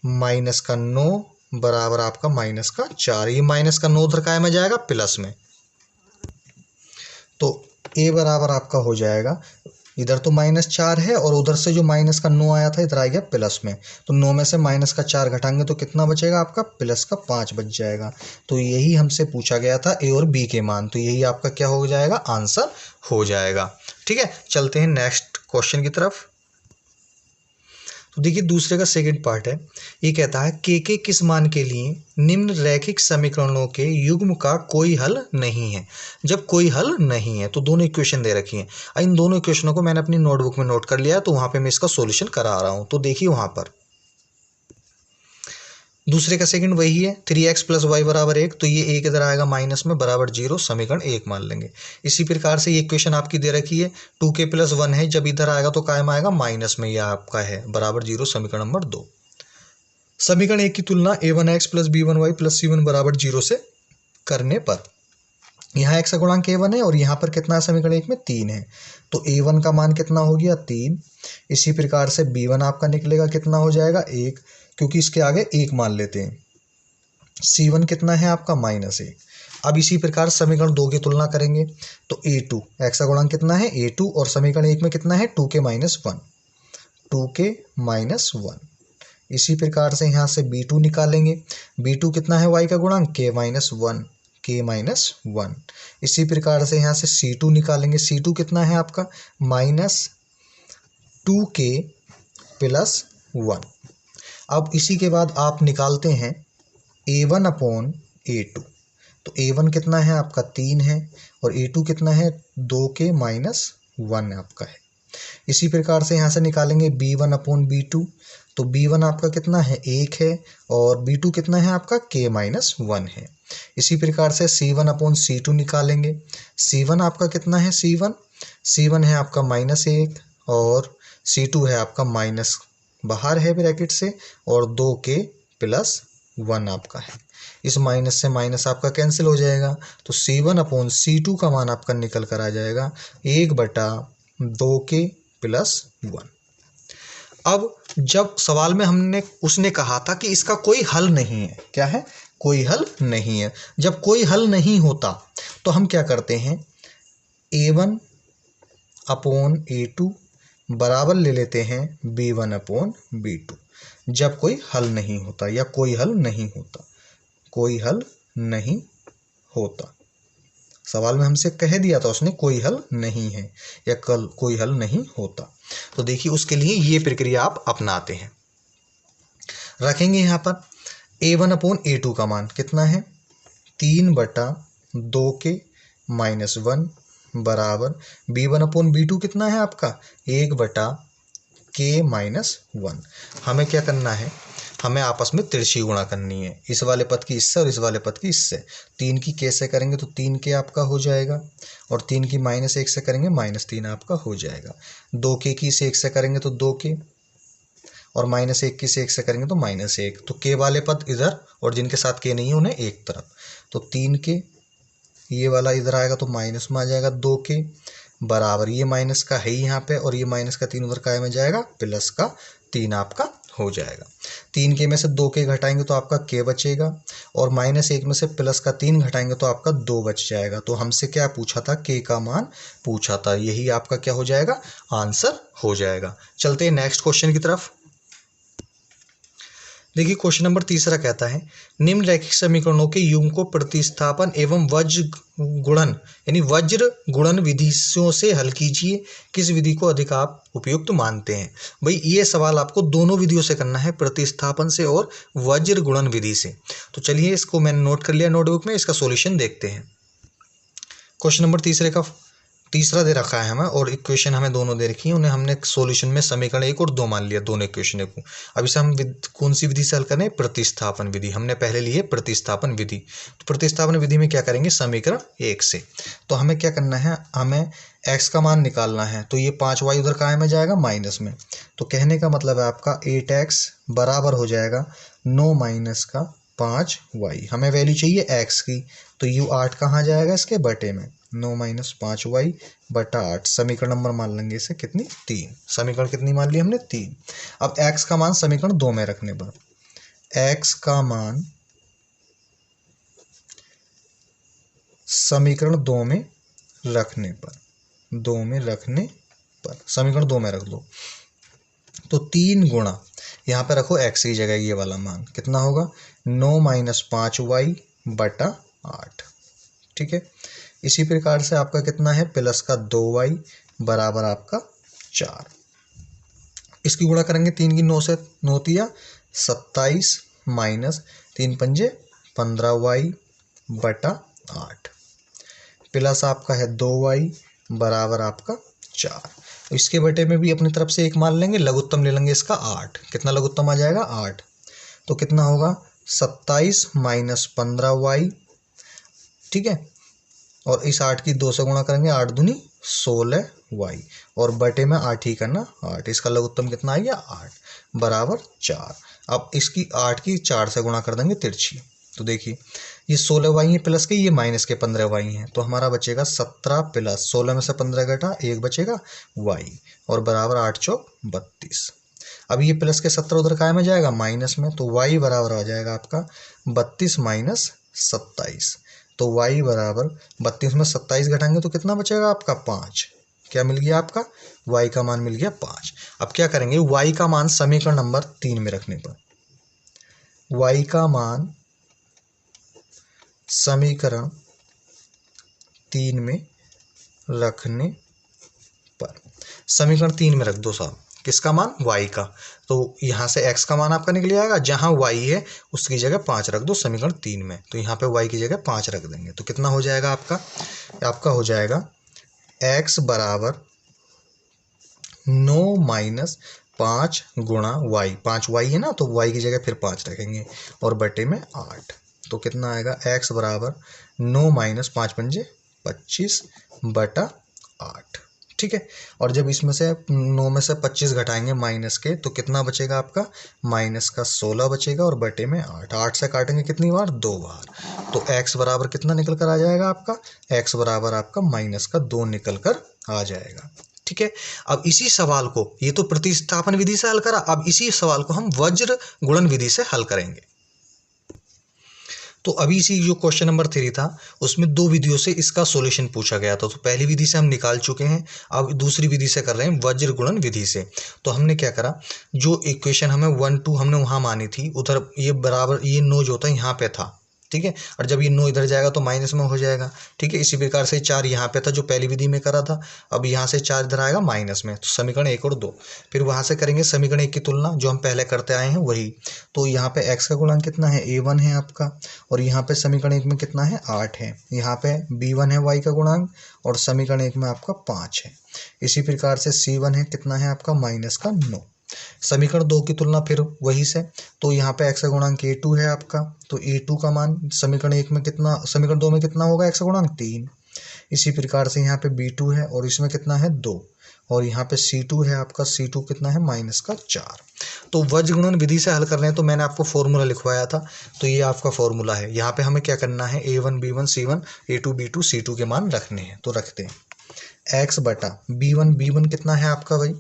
माइनस का 9 बराबर आपका माइनस का 4। ये माइनस का 9 उधर काय में जाएगा प्लस में, तो a बराबर आपका हो जाएगा, इधर तो -4 है और उधर से जो माइनस का 9 आया था इधर आ गया प्लस में, तो 9 में से माइनस का 4 घटाएंगे तो कितना बचेगा आपका, प्लस का 5 बच जाएगा। तो यही हमसे पूछा गया था a और b के मान, तो यही आपका क्या हो जाएगा, आंसर हो जाएगा। ठीक है, चलते हैं नेक्स्ट क्वेश्चन की तरफ। तो देखिए दूसरे का सेकंड पार्ट है, ये कहता है के किस मान के लिए निम्न रैखिक समीकरणों के युग्म का कोई हल नहीं है। जब कोई हल नहीं है तो दोनों इक्वेशन दे रखी हैं, इन दोनों इक्वेशनों को मैंने अपनी नोटबुक में नोट कर लिया है, तो वहां पे मैं इसका सॉल्यूशन करा रहा हूं। तो देखिए वहां पर दूसरे का सेकंड वही है, 3x प्लस वाई बराबर 1, तो ये एक इधर आएगा माइनस में बराबर 0, समीकरण 1 मान लेंगे। इसी प्रकार से ये इक्वेशन आपकी दे रखी है 2k प्लस 1 है, जब इधर आएगा तो कायम आएगा माइनस में, यह आपका है बराबर 0, समीकरण नंबर 2। समीकरण 1 की तुलना a1x plus b1y plus c1 बराबर 0 से करने पर यहाँ x का गुणांक a1 है और यहाँ पर कितना है, समीकरण 1 में 3 है, तो a1 का मान कितना हो गया 3। इसी प्रकार से b1 आपका निकलेगा कितना हो जाएगा 1, क्योंकि इसके आगे 1 मान लेते हैं। c1 कितना है आपका -1। अब इसी प्रकार समीकरण 2 की तुलना करेंगे तो a2 x का गुणांक कितना है a2 और समीकरण 1 में कितना है 2k माइनस 1, 2k माइनस 1। इसी प्रकार से यहाँ से b2 निकालेंगे, b2 कितना है y का गुणांक k माइनस 1, k माइनस 1। इसी प्रकार से यहाँ से c2 निकालेंगे, c2 कितना है आपका -2k प्लस 1। अब इसी के बाद आप निकालते हैं a1 अपॉन a2, तो a1 कितना है आपका 3 है और a2 कितना है 2k माइनस 1 आपका है। इसी प्रकार से यहाँ से निकालेंगे b1 अपॉन b2, तो b1 आपका कितना है 1 है और b2 कितना है आपका k माइनस 1 है। इसी प्रकार से c1 अपॉन c2 निकालेंगे, c1 आपका कितना है c1 है आपका -1 और c2 है आपका माइनस बाहर है ब्रैकेट से और 2k प्लस 1 आपका है। इस माइनस से माइनस आपका कैंसिल हो जाएगा, तो c1 अपॉन c2 का मान आपका निकल कर आ जाएगा 1/2k प्लस 1। अब जब सवाल में उसने कहा था कि इसका कोई हल नहीं है, क्या है, कोई हल नहीं है। जब कोई हल नहीं होता तो हम क्या करते हैं, a1 अपॉन a2 बराबर ले लेते हैं b1 अपॉन b2। जब कोई हल नहीं होता या कोई हल नहीं होता, कोई हल नहीं होता, सवाल में हमसे कह दिया था उसने कोई हल नहीं है या कल कोई हल नहीं होता, तो देखिए उसके लिए ये प्रक्रिया आप अपनाते हैं। रखेंगे यहाँ पर a1 अपॉन a2 का मान कितना है 3/2k माइनस 1 बराबर b1 अपॉन b2 कितना है आपका 1/k माइनस 1। हमें क्या करना है, हमें आपस में तिरछी गुणा करनी है, इस वाले पद की इससे और इस वाले पद की इससे। 3 की k से करेंगे तो 3k आपका हो जाएगा और 3 की -1 से करेंगे -3 आपका हो जाएगा। 2k की से 1 से करेंगे तो 2k और -1 की से 1 से करेंगे तो -1, तो k वाले पद इधर और जिनके साथ k नहीं है उन्हें एक तरफ, तो 3k ये वाला इधर आएगा तो माइनस में आ जाएगा 2k बराबर ये माइनस का है यहाँ पे और ये माइनस का 3 उधर काय में जाएगा प्लस का 3 आपका हो जाएगा। 3k में से 2k घटाएंगे तो आपका k बचेगा और -1 में से प्लस का 3 घटाएंगे तो आपका 2 बच जाएगा। तो हमसे क्या पूछा था, k का मान पूछा था, यही आपका क्या हो जाएगा, आंसर हो जाएगा। चलते हैं नेक्स्ट क्वेश्चन की तरफ। देखिए क्वेश्चन नंबर 3 कहता है निम्न रैखिक समीकरणों के युग्म को प्रतिस्थापन एवं वज्र गुणन विधियों से हल कीजिए, किस विधि को अधिक आप उपयुक्त मानते हैं। भाई ये सवाल आपको दोनों विधियों से करना है, प्रतिस्थापन से और वज्र गुणन विधि से। तो चलिए इसको मैंने नोट कर लिया नोटबुक में, इसका सॉल्यूशन देखते हैं। क्वेश्चन नंबर 3 दे रखा है हमें और इक्वेशन हमें दोनों दे रखी है, उन्हें हमने सॉल्यूशन में समीकरण 1 और 2 मान लिया दोनों इक्वेशन को। अब इसे हम कौन सी विधि से हल करें, प्रतिस्थापन विधि। हमने पहले ली है प्रतिस्थापन विधि, तो प्रतिस्थापन विधि में क्या करेंगे, समीकरण 1 से। तो हमें क्या करना है, हमें x का मान निकालना है, तो ये 5y उधर काय में जाएगा माइनस में, तो कहने का मतलब है आपका 8x बराबर हो जाएगा 9 माइनस का 5y, हमें वैल्यू चाहिए x की, तो यू 8 कहाँ जाएगा इसके बटे में, 9 माइनस 5y बटा 8। समीकरण नंबर मान लेंगे इसे कितनी, 3। समीकरण कितनी मान ली हमने, 3। अब x का मान समीकरण 2 में रखने पर, x का मान समीकरण 2 में रखने पर, समीकरण 2 में रख दो, तो 3 गुणा, यहाँ पे रखो x की जगह ये वाला मान कितना होगा, 9 माइनस 5y बटा 8। ठीक है, इसी प्रकार से आपका कितना है, प्लस का 2y बराबर आपका 4। इसकी गुणा करेंगे 3 की 9 से, 9 तिया 27 माइनस 3 पंजे 15y बटा 8, प्लस आपका है 2y बराबर आपका 4। इसके बटे में भी अपनी तरफ से एक मान लेंगे, लघुत्तम ले लेंगे इसका 8। कितना लघुत्तम आ जाएगा, 8। तो कितना होगा, 27 माइनस 15y, ठीक है, और इस 8 की 2 से गुणा करेंगे, 8 दूनी 16y, और बटे में 8 ही करना, 8। इसका लघुत्तम कितना आ गया, 8 बराबर 4। अब इसकी 8 की 4 से गुणा कर देंगे तिरछी, तो देखिए ये 16y है प्लस के, ये माइनस के 15y हैं, तो हमारा बचेगा 17 प्लस 16 में से 15 घटा 1 बचेगा y, और बराबर 8 चौक 32। अब ये प्लस के 17 उधर काय में जाएगा, माइनस में, तो y बराबर आ जाएगा आपका 32 माइनस 27। तो y बराबर 32 में 27 घटाएंगे तो कितना बचेगा आपका, 5। क्या मिल गया आपका, y का मान मिल गया 5। अब क्या करेंगे, y का मान समीकरण नंबर 3 में रखने पर, y का मान समीकरण 3 में रखने पर, समीकरण 3 में रख दो साहब, किसका मान, y का। तो यहाँ से x का मान आपका निकल आएगा, जहाँ y है उसकी जगह 5 रख दो समीकरण 3 में, तो यहाँ पे y की जगह 5 रख देंगे, तो कितना हो जाएगा आपका हो जाएगा x बराबर 9 माइनस 5 गुणा y, 5y है ना, तो y की जगह फिर 5 रखेंगे, और बटे में 8। तो कितना आएगा, x बराबर 9 माइनस 5 पंजे 25 बटा 8। ठीक है, और जब इसमें से 9 में से 25 घटाएंगे माइनस के, तो कितना बचेगा आपका, माइनस का 16 बचेगा, और बटे में 8। 8 से काटेंगे कितनी बार, 2 बार, तो x बराबर कितना निकल कर आ जाएगा आपका, x बराबर आपका माइनस का 2 निकल कर आ जाएगा। ठीक है, अब इसी सवाल को, ये तो प्रतिस्थापन विधि से हल करा, अब इसी सवाल को हम वज्र गुणन विधि से हल करेंगे। तो अभी इसी जो क्वेश्चन नंबर 3 था उसमें 2 विधियों से इसका सॉल्यूशन पूछा गया था। तो पहली विधि से हम निकाल चुके हैं, अब दूसरी विधि से कर रहे हैं, वज्र गुणन विधि से। तो हमने क्या करा, जो इक्वेशन हमें 1 2 हमने वहाँ मानी थी, उधर ये बराबर ये 9 जो था यहाँ पे था, ठीक है, और जब ये 9 इधर जाएगा तो माइनस में हो जाएगा। ठीक है, इसी प्रकार से 4 यहाँ पे था जो पहली विधि में करा था, अब यहाँ से 4 इधर आएगा माइनस में, तो समीकरण 1 और 2। फिर वहाँ से करेंगे समीकरण 1 की तुलना, जो हम पहले करते आए हैं वही। तो यहाँ पे x का गुणांक कितना है, a1 है आपका, और यहाँ पे समीकरण 1 में कितना है, 8 है। यहाँ पे b1 है y का गुणांक, और समीकरण 1 में आपका 5 है। इसी प्रकार से c1 है, कितना है आपका, माइनस का 9। समीकरण 2 की तुलना फिर वही से, तो यहाँ पे x का गुणांक a2 है आपका, तो a2 का मान समीकरण 1 में कितना, समीकरण 2 में कितना होगा, x का गुणांक 3। इसी प्रकार से यहाँ पे b2 है, और इसमें कितना है 2, और यहाँ पे c2 है आपका, c2 कितना है, माइनस का 4। तो वज्र गुणन विधि से हल कर रहे हैं, तो मैंने आपको फॉर्मूला लिखवाया था, तो ये आपका फॉर्मूला है। यहाँ पे हमें क्या करना है, a1 b1 c1 a2 b2 c2 के मान रखने हैं, तो रखते हैं। x बटा b1 कितना है आपका भाई,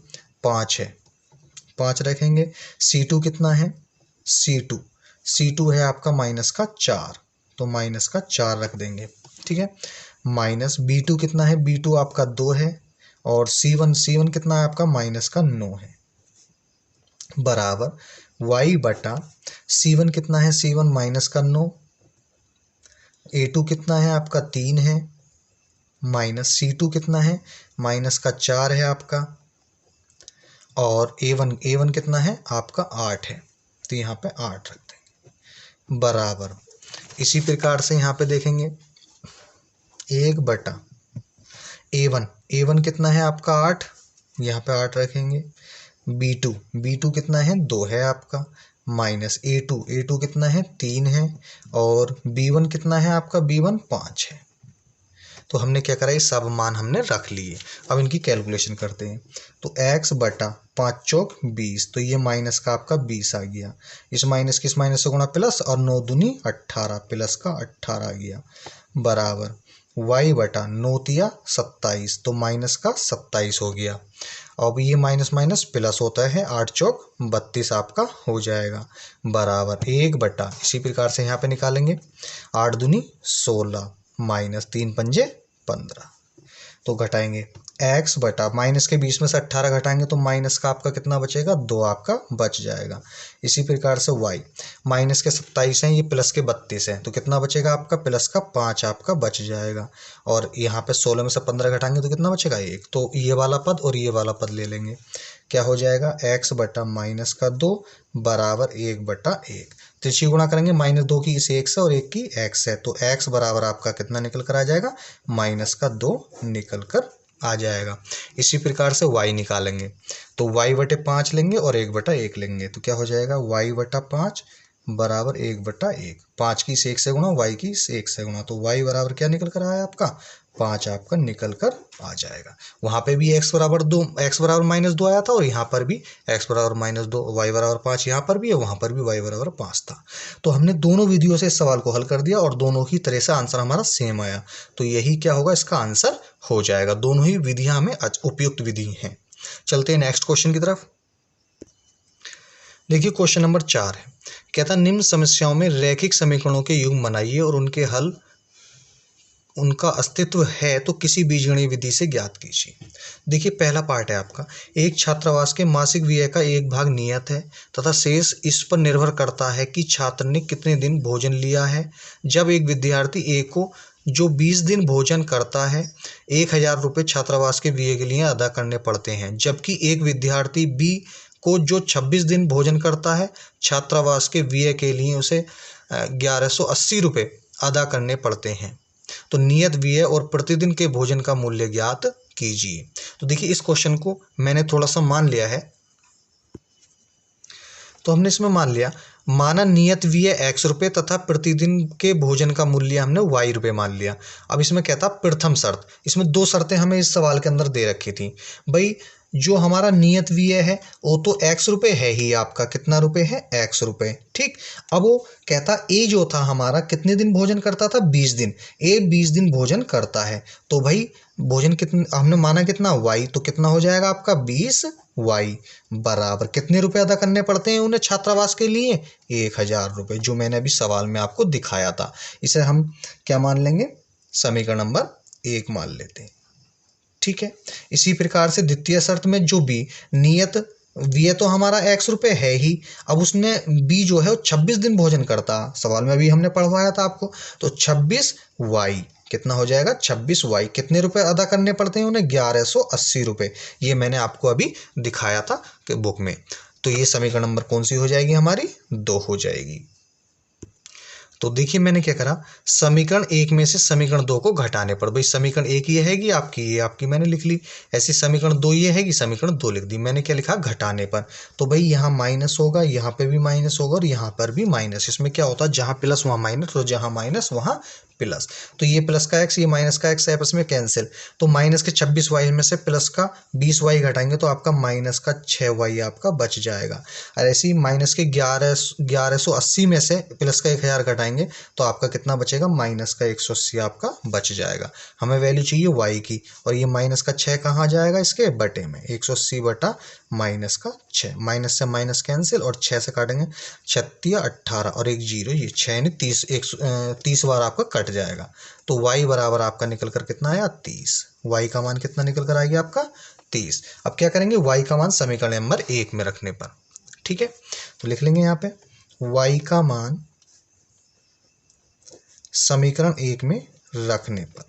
5 है, 5 रखेंगे। c2 कितना है, c2 है आपका माइनस का 4, तो माइनस का 4 रख देंगे। ठीक है, माइनस b2 कितना है, b2 आपका 2 है, और c1 कितना है आपका, माइनस का 9 है, बराबर y बटा c1 कितना है, c1 माइनस का 9, a2 कितना है आपका 3 है, माइनस c2 कितना है, माइनस का 4 है आपका, और a1 कितना है आपका 8 है, तो यहाँ पे 8 रख देंगे, बराबर। इसी प्रकार से यहाँ पे देखेंगे 1 बटा a1 कितना है आपका 8, यहाँ पे 8 रखेंगे। b2 कितना है, 2 है आपका, माइनस a2 कितना है, 3 है, और b1 कितना है आपका, b1 5 है। तो हमने क्या करा, ये सब मान हमने रख लिए। अब इनकी कैलकुलेशन करते हैं। तो x बटा 5 चौक 20, तो ये माइनस का आपका 20 आ गया। इस माइनस की इस माइनस से गुणा प्लस, और 9 दूनी 18, प्लस का 18 आ गया, बराबर y बटा 9 तिया 27, तो माइनस का 27 हो गया। अब ये माइनस माइनस प्लस होता है, 8 चौक 32 आपका हो जाएगा, बराबर 1 बटा, इसी प्रकार से यहाँ पे निकालेंगे, 8 दूनी 16 माइनस 3 पंजे 15। तो घटाएंगे x बटा माइनस के 20 में से 18 घटाएंगे तो माइनस का आपका कितना बचेगा, 2 आपका बच जाएगा। इसी प्रकार से y माइनस के 27 हैं, ये प्लस के 32 हैं, तो कितना बचेगा आपका, प्लस का 5 आपका बच जाएगा। और यहाँ पे 16 में से 15 घटाएंगे तो कितना बचेगा, 1। तो ये वाला पद और ये वाला पद ले लेंगे, क्या हो जाएगा, x बटा माइनस का 2 बराबर 1 बटा 1। त्रिची गुणा करेंगे, माइनस 2 की इस 1 से और 1 की x है, तो x बराबर आपका कितना निकल कर आ जाएगा, माइनस का 2 निकल कर आ जाएगा। इसी प्रकार से y निकालेंगे, तो y बटे 5 लेंगे और 1 बटा 1 लेंगे, तो क्या हो जाएगा, y बटा 5 बराबर 1 बटा 1। 5 की इस 1 से गुणा, y की इस 1 से गुणा, तो y बराबर क्या निकल कर आया आपका, 5 आपका निकल कर आ जाएगा। वहाँ पे भी x बराबर 2, x बराबर -2 आया था, और यहाँ पर भी x बराबर -2, y बराबर 5 यहाँ पर भी है, वहाँ पर भी y बराबर 5 था। तो हमने दोनों विधियों से इस सवाल को हल कर दिया और दोनों ही तरह से आंसर हमारा सेम आया। तो यही क्या होगा, इसका आंसर हो जाएगा। दोनों ही विधियाँ हमें उपयुक्त विधि हैं। चलते हैं नेक्स्ट क्वेश्चन की तरफ। देखिए क्वेश्चन नंबर 4 है, कहता निम्न समस्याओं में रैखिक समीकरणों के युग्म बनाइए और उनके हल, उनका अस्तित्व है तो किसी बीजगणित विधि से ज्ञात कीजिए। देखिए पहला पार्ट है आपका, एक छात्रावास के मासिक व्यय का एक भाग नियत है तथा शेष इस पर निर्भर करता है कि छात्र ने कितने दिन भोजन लिया है। जब एक विद्यार्थी ए को जो 20 दिन भोजन करता है 1000 रुपये छात्रावास के व्यय के लिए अदा करने पड़ते हैं, जबकि एक विद्यार्थी बी को जो 26 दिन भोजन करता है छात्रावास के व्यय के लिए उसे 1180 रुपये अदा करने पड़ते हैं। तो नियत व्यय और प्रतिदिन के भोजन का मूल्य ज्ञात कीजिए। तो देखिए इस क्वेश्चन को मैंने थोड़ा सा मान लिया है, तो हमने इसमें मान लिया, माना नियत व्यय x रुपये तथा प्रतिदिन के भोजन का मूल्य हमने y रुपये मान लिया। अब इसमें कहता प्रथम शर्त, इसमें 2 शर्तें हमें इस सवाल के अंदर दे रखी थी। भाई जो हमारा नियत व्यय है वो तो x रुपये है ही आपका, कितना रुपये है, x रुपये, ठीक। अब वो कहता ए जो था हमारा कितने दिन भोजन करता था, 20 दिन, ए 20 दिन भोजन करता है, तो भाई भोजन कितना हमने माना, कितना y, तो कितना हो जाएगा आपका 20y बराबर कितने रुपए अदा करने पड़ते हैं उन्हें छात्रावास के लिए, 1000 रुपये, जो मैंने अभी सवाल में आपको दिखाया था। इसे हम क्या मान लेंगे, समीकरण नंबर 1 मान लेते हैं, ठीक है। इसी प्रकार से द्वितीय शर्त में जो बी नियत व्यय तो हमारा x रुपये है ही, अब उसने बी जो है वो 26 दिन भोजन करता, सवाल में अभी हमने पढ़वाया था आपको, तो 26y कितना हो जाएगा, 26y कितने रुपए अदा करने पड़ते हैं उन्हें, 1180 रुपये, ये मैंने आपको अभी दिखाया था कि बुक में। तो ये समीकरण नंबर कौन सी हो जाएगी हमारी, 2 हो जाएगी। तो देखिए मैंने क्या करा, समीकरण 1 में से समीकरण 2 को घटाने पर, भाई समीकरण 1 ये हैगी आपकी, ये आपकी मैंने लिख ली, ऐसी समीकरण 2 ये हैगी, समीकरण 2 लिख दी। मैंने क्या लिखा, घटाने पर, तो भाई यहाँ माइनस होगा, यहाँ पे भी माइनस होगा और यहाँ पर भी माइनस। इसमें क्या होता है, जहाँ प्लस वहाँ माइनस, तो जहाँ माइनस वहाँ प्लस, तो ये प्लस का x ये माइनस का x आपस में कैंसिल, तो माइनस के 26y में से प्लस का 20y घटाएंगे तो आपका माइनस का 6y आपका बच जाएगा। और ऐसे ही माइनस के 1180 में से प्लस का 1000 घटाएंगे तो आपका कितना बचेगा, माइनस का 180 आपका बच जाएगा। हमें वैल्यू चाहिए y की, और ये माइनस का 6 कहाँ जाएगा, इसके बटे में, 180 बटा माइनस का 6, माइनस से माइनस कैंसिल और 6 से काटेंगे 36 18 और 1 0, ये 6 ने 30 बार आपका कट जाएगा। तो y बराबर आपका निकल कर कितना आया, 30। y का मान कितना निकल कर आएगा आपका, 30। अब क्या करेंगे, y का मान समीकरण नंबर 1 में रखने पर, ठीक है, तो लिख लेंगे यहाँ पे y का मान समीकरण 1 में रखने पर,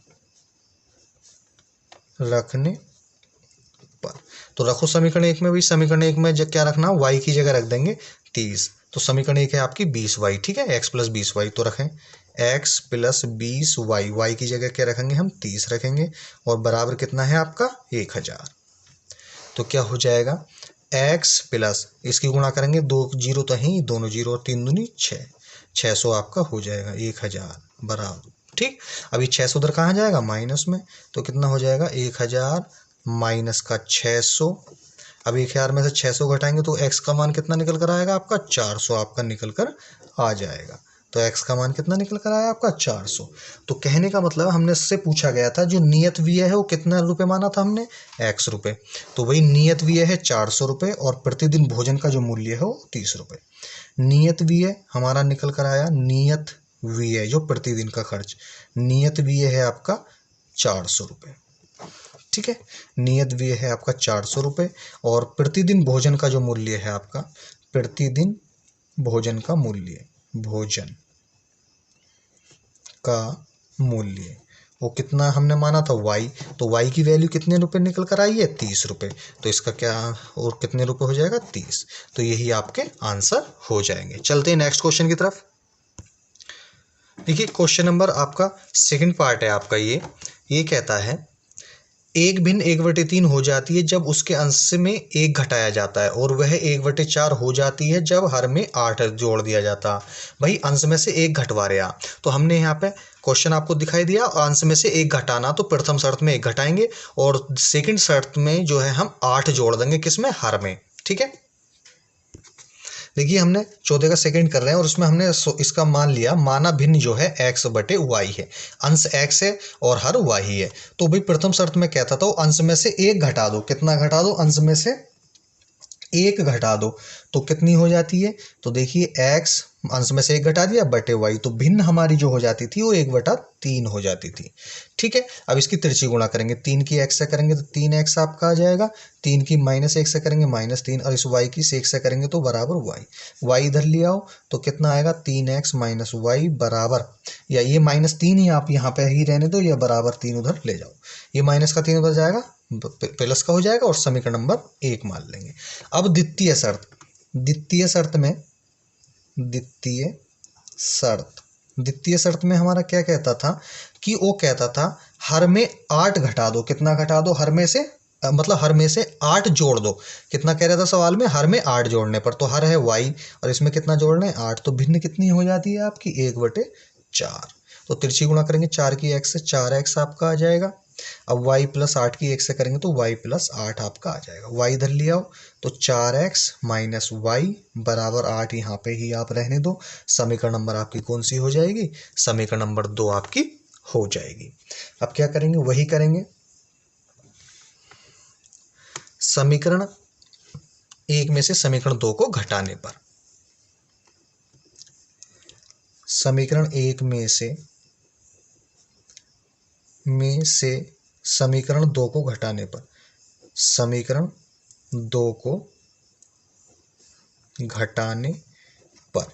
तो रखो समीकरण 1 में भी, समीकरण 1 में क्या रखना, y की जगह रख देंगे 30, तो समीकरण 1 है आपकी 20y, ठीक है, x प्लस 20y, तो रखें x प्लस 20y, y की जगह क्या रखेंगे हम, 30 रखेंगे, और बराबर कितना है आपका 1000। तो क्या हो जाएगा, x प्लस इसकी गुणा करेंगे, 2 जीरो तो हैं, दोनों जीरो और 3 दूनी 6, 600 आपका हो जाएगा 1000 बराबर ठीक। अभी 600 उधर कहाँ जाएगा, माइनस में, तो कितना हो जाएगा 1000 माइनस का 600। अब 1000 में से 600 घटाएंगे तो x का मान कितना निकल कर आएगा आपका 400 आपका निकल कर आ जाएगा। तो x का मान कितना निकल कर आया आपका 400। तो कहने का मतलब हमने इससे पूछा गया था जो नियत व्यय है वो कितना रुपए माना था हमने, x रुपए। तो वही नियत व्यय है 400 रुपए और प्रतिदिन भोजन का जो मूल्य है वो 30 रुपए। नियत व्यय हमारा निकल कर आया, नियत व्यय जो प्रतिदिन का खर्च, नियत व्यय है आपका 400 रुपये। ठीक है, नियत व्यय है आपका 400 रुपये और प्रतिदिन भोजन का जो मूल्य है आपका, प्रतिदिन भोजन का मूल्य, भोजन का मूल्य वो कितना हमने माना था y, तो y की वैल्यू कितने रुपए निकल कर आई है 30 रुपये। तो इसका क्या और कितने रुपए हो जाएगा 30। तो यही आपके आंसर हो जाएंगे। चलते हैं नेक्स्ट क्वेश्चन की तरफ। देखिए क्वेश्चन नंबर आपका सेकंड पार्ट है आपका, ये कहता है 1/1/3 हो जाती है जब उसके अंश में 1 घटाया जाता है और वह 1/4 हो जाती है जब हर में 8 जोड़ दिया जाता। भाई अंश में से 1 घटवा रहा, तो हमने यहाँ पे क्वेश्चन आपको दिखाई दिया, अंश में से 1 घटाना, तो प्रथम शर्त में 1 घटाएंगे और सेकंड शर्त में जो है हम 8 जोड़ देंगे, किसमें, हर में। ठीक है, देखिए हमने 14 का सेकंड कर रहे हैं और उसमें हमने इसका मान लिया, माना भिन्न जो है x/y है, अंश x है और हर y है। तो भाई प्रथम शर्त में कहता था अंश में से 1 घटा दो, कितना घटा दो, अंश में से 1 घटा दो, तो कितनी हो जाती है, तो देखिए x अंश में से 1 घटा दिया बटे y, तो भिन्न हमारी जो हो जाती थी वो 1/3 हो जाती थी। ठीक है, अब इसकी तिरछी गुणा करेंगे, 3 की x से करेंगे तो 3x आपका आ जाएगा, 3 की -1 से करेंगे -3 और इस y की 1 से करेंगे तो बराबर y इधर ले आओ तो कितना आएगा 3x - y बराबर, या ये -3 ही आप यहाँ पे ही रहने दो, या बराबर 3 उधर ले जाओ, ये माइनस का 3 उधर जाएगा प्लस का हो जाएगा और समीकरण नंबर 1 मान लेंगे। अब द्वितीय शर्त, द्वितीय शर्त में हमारा क्या कहता था कि वो कहता था हर में 8 घटा दो, कितना घटा दो, हर में से मतलब हर में से 8 जोड़ दो, कितना कह रहा था सवाल में, हर में 8 जोड़ने पर, तो हर है y और इसमें कितना जोड़ना है 8, तो भिन्न कितनी हो जाती है आपकी 1/4। तो तिरछी गुणा करेंगे 4 की x से 4x आपका आ जाएगा। अब y + 8 की 1 से करेंगे तो y + 8 आपका आ जाएगा, y इधर ले आओ तो 4x - y बराबर 8 यहाँ पे ही आप रहने दो। समीकरण नंबर आपकी कौन सी हो जाएगी, समीकरण नंबर 2 आपकी हो जाएगी। अब क्या करेंगे, वही करेंगे, समीकरण 1 में से समीकरण 2 को घटाने पर, समीकरण 1 में से समीकरण 2 को घटाने पर, समीकरण 2 को घटाने पर,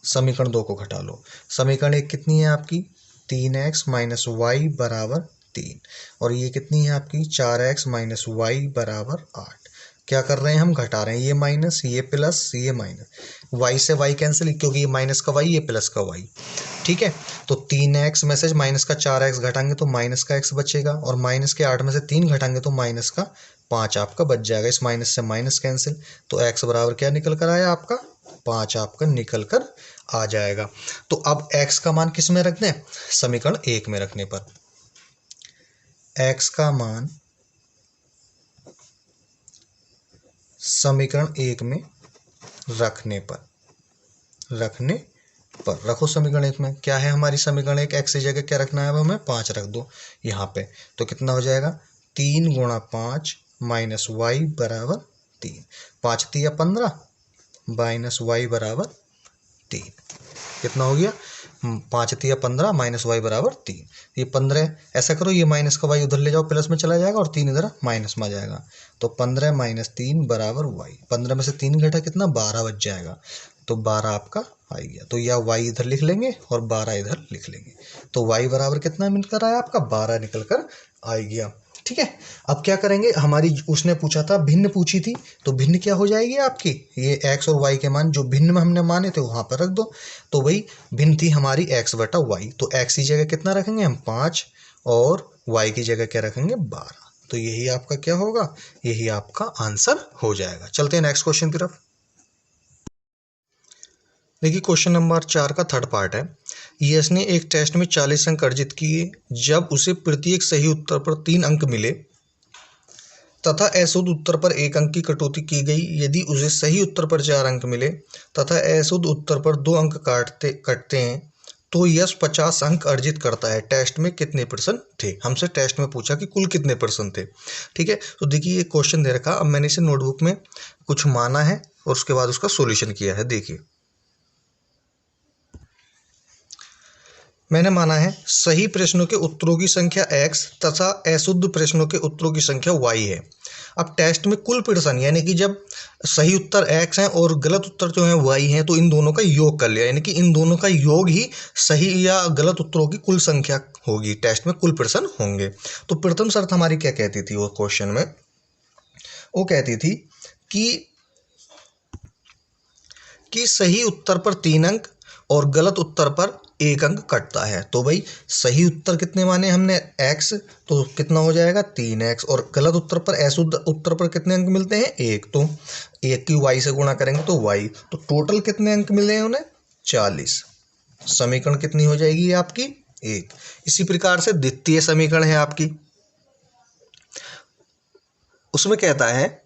समीकरण 2 को घटा लो। समीकरण 1 कितनी है आपकी 3x - y बराबर 3 और ये कितनी है आपकी 4x - y बराबर 8। क्या कर रहे हैं हम, घटा रहे हैं, ये माइनस ये प्लस ये माइनस, y से y कैंसिल क्योंकि ये माइनस का y ये प्लस का y। ठीक है, तो 3x में से माइनस का 4x घटाएंगे तो माइनस का x बचेगा और माइनस के 8 में से 3 घटाएंगे तो माइनस का 5 आपका बच जाएगा, इस माइनस से माइनस कैंसिल, तो x बराबर क्या निकल कर आया आपका 5 आपका निकल कर आ जाएगा। तो अब x का मान किस में रख दें, समीकरण 1 में रखने पर, x का मान समीकरण 1 में रखने पर रखो समीकरण 1 में, क्या है हमारी समीकरण 1, x की जगह क्या रखना है, अब हमें 5 रख दो यहाँ पे, तो कितना हो जाएगा 3 × 5 - y बराबर 3, 5 × 3 = 15 - y बराबर 3, कितना हो गया 5 × 3 = 15 - y बराबर 3, ये 15, ऐसा करो ये माइनस का y उधर ले जाओ प्लस में चला जाएगा और 3 इधर माइनस में आ जाएगा, तो 15 - 3 बराबर y, 15 में से 3 घटा कितना 12 बच जाएगा, तो 12 आपका आ गया, तो या y इधर लिख लेंगे और 12 इधर लिख लेंगे, तो y बराबर कितना निकल आया आपका 12 निकल कर आ गया। ठीक है, अब क्या करेंगे, हमारी उसने पूछा था भिन्न पूछी थी, तो भिन्न क्या हो जाएगी आपकी, ये x और y के मान जो भिन्न में हमने माने थे वहां पर रख दो, तो वही भिन्न थी हमारी x/y, तो x की जगह कितना रखेंगे हम 5 और y की जगह क्या रखेंगे 12, तो यही आपका क्या होगा, यही आपका आंसर हो जाएगा। चलते हैं नेक्स्ट क्वेश्चन की तरफ। देखिए क्वेश्चन नंबर 4 का थर्ड पार्ट है। यश ने एक टेस्ट में 40 अंक अर्जित किए। जब उसे प्रत्येक सही उत्तर पर 3 अंक मिले तथा अशुद्ध उत्तर पर 1 अंक की कटौती की गई। यदि उसे सही उत्तर पर 4 अंक मिले तथा अशुद्ध उत्तर पर 2 अंक कटते हैं तो यश 50 अंक अर्जित करता है। टेस्ट में कितने % थे? हमसे टेस्ट में पूछा कि कुल कितने % थे। ठीक है, तो देखिए ये क्वेश्चन दे रखा। अब मैंने इसे नोटबुक में कुछ माना है और उसके बाद उसका सॉल्यूशन किया है। देखिए मैंने माना है सही प्रश्नों के उत्तरों की संख्या x तथा अशुद्ध प्रश्नों के उत्तरों की संख्या y है। अब टेस्ट में कुल % यानी कि जब सही उत्तर x है और गलत उत्तर जो है y है तो इन दोनों का योग कर लिया, यानी कि इन दोनों का योग ही सही या गलत उत्तरों की कुल संख्या होगी। टेस्ट में कुल % होंगे। तो प्रथम शर्त हमारी क्या कहती थी वो क्वेश्चन में? वो कहती थी कि सही उत्तर पर 3 अंक और गलत उत्तर पर 1 अंक कटता है। तो भाई सही उत्तर कितने माने हमने x, तो कितना हो जाएगा 3x, और गलत उत्तर पर अशुद्ध उत्तर पर कितने अंक मिलते हैं 1, तो 1 की y से गुणा करेंगे तो y, तो टोटल कितने अंक मिले हैं उन्हें 40। समीकरण कितनी हो जाएगी आपकी 1। इसी प्रकार से द्वितीय समीकरण है आपकी, उसमें कहता है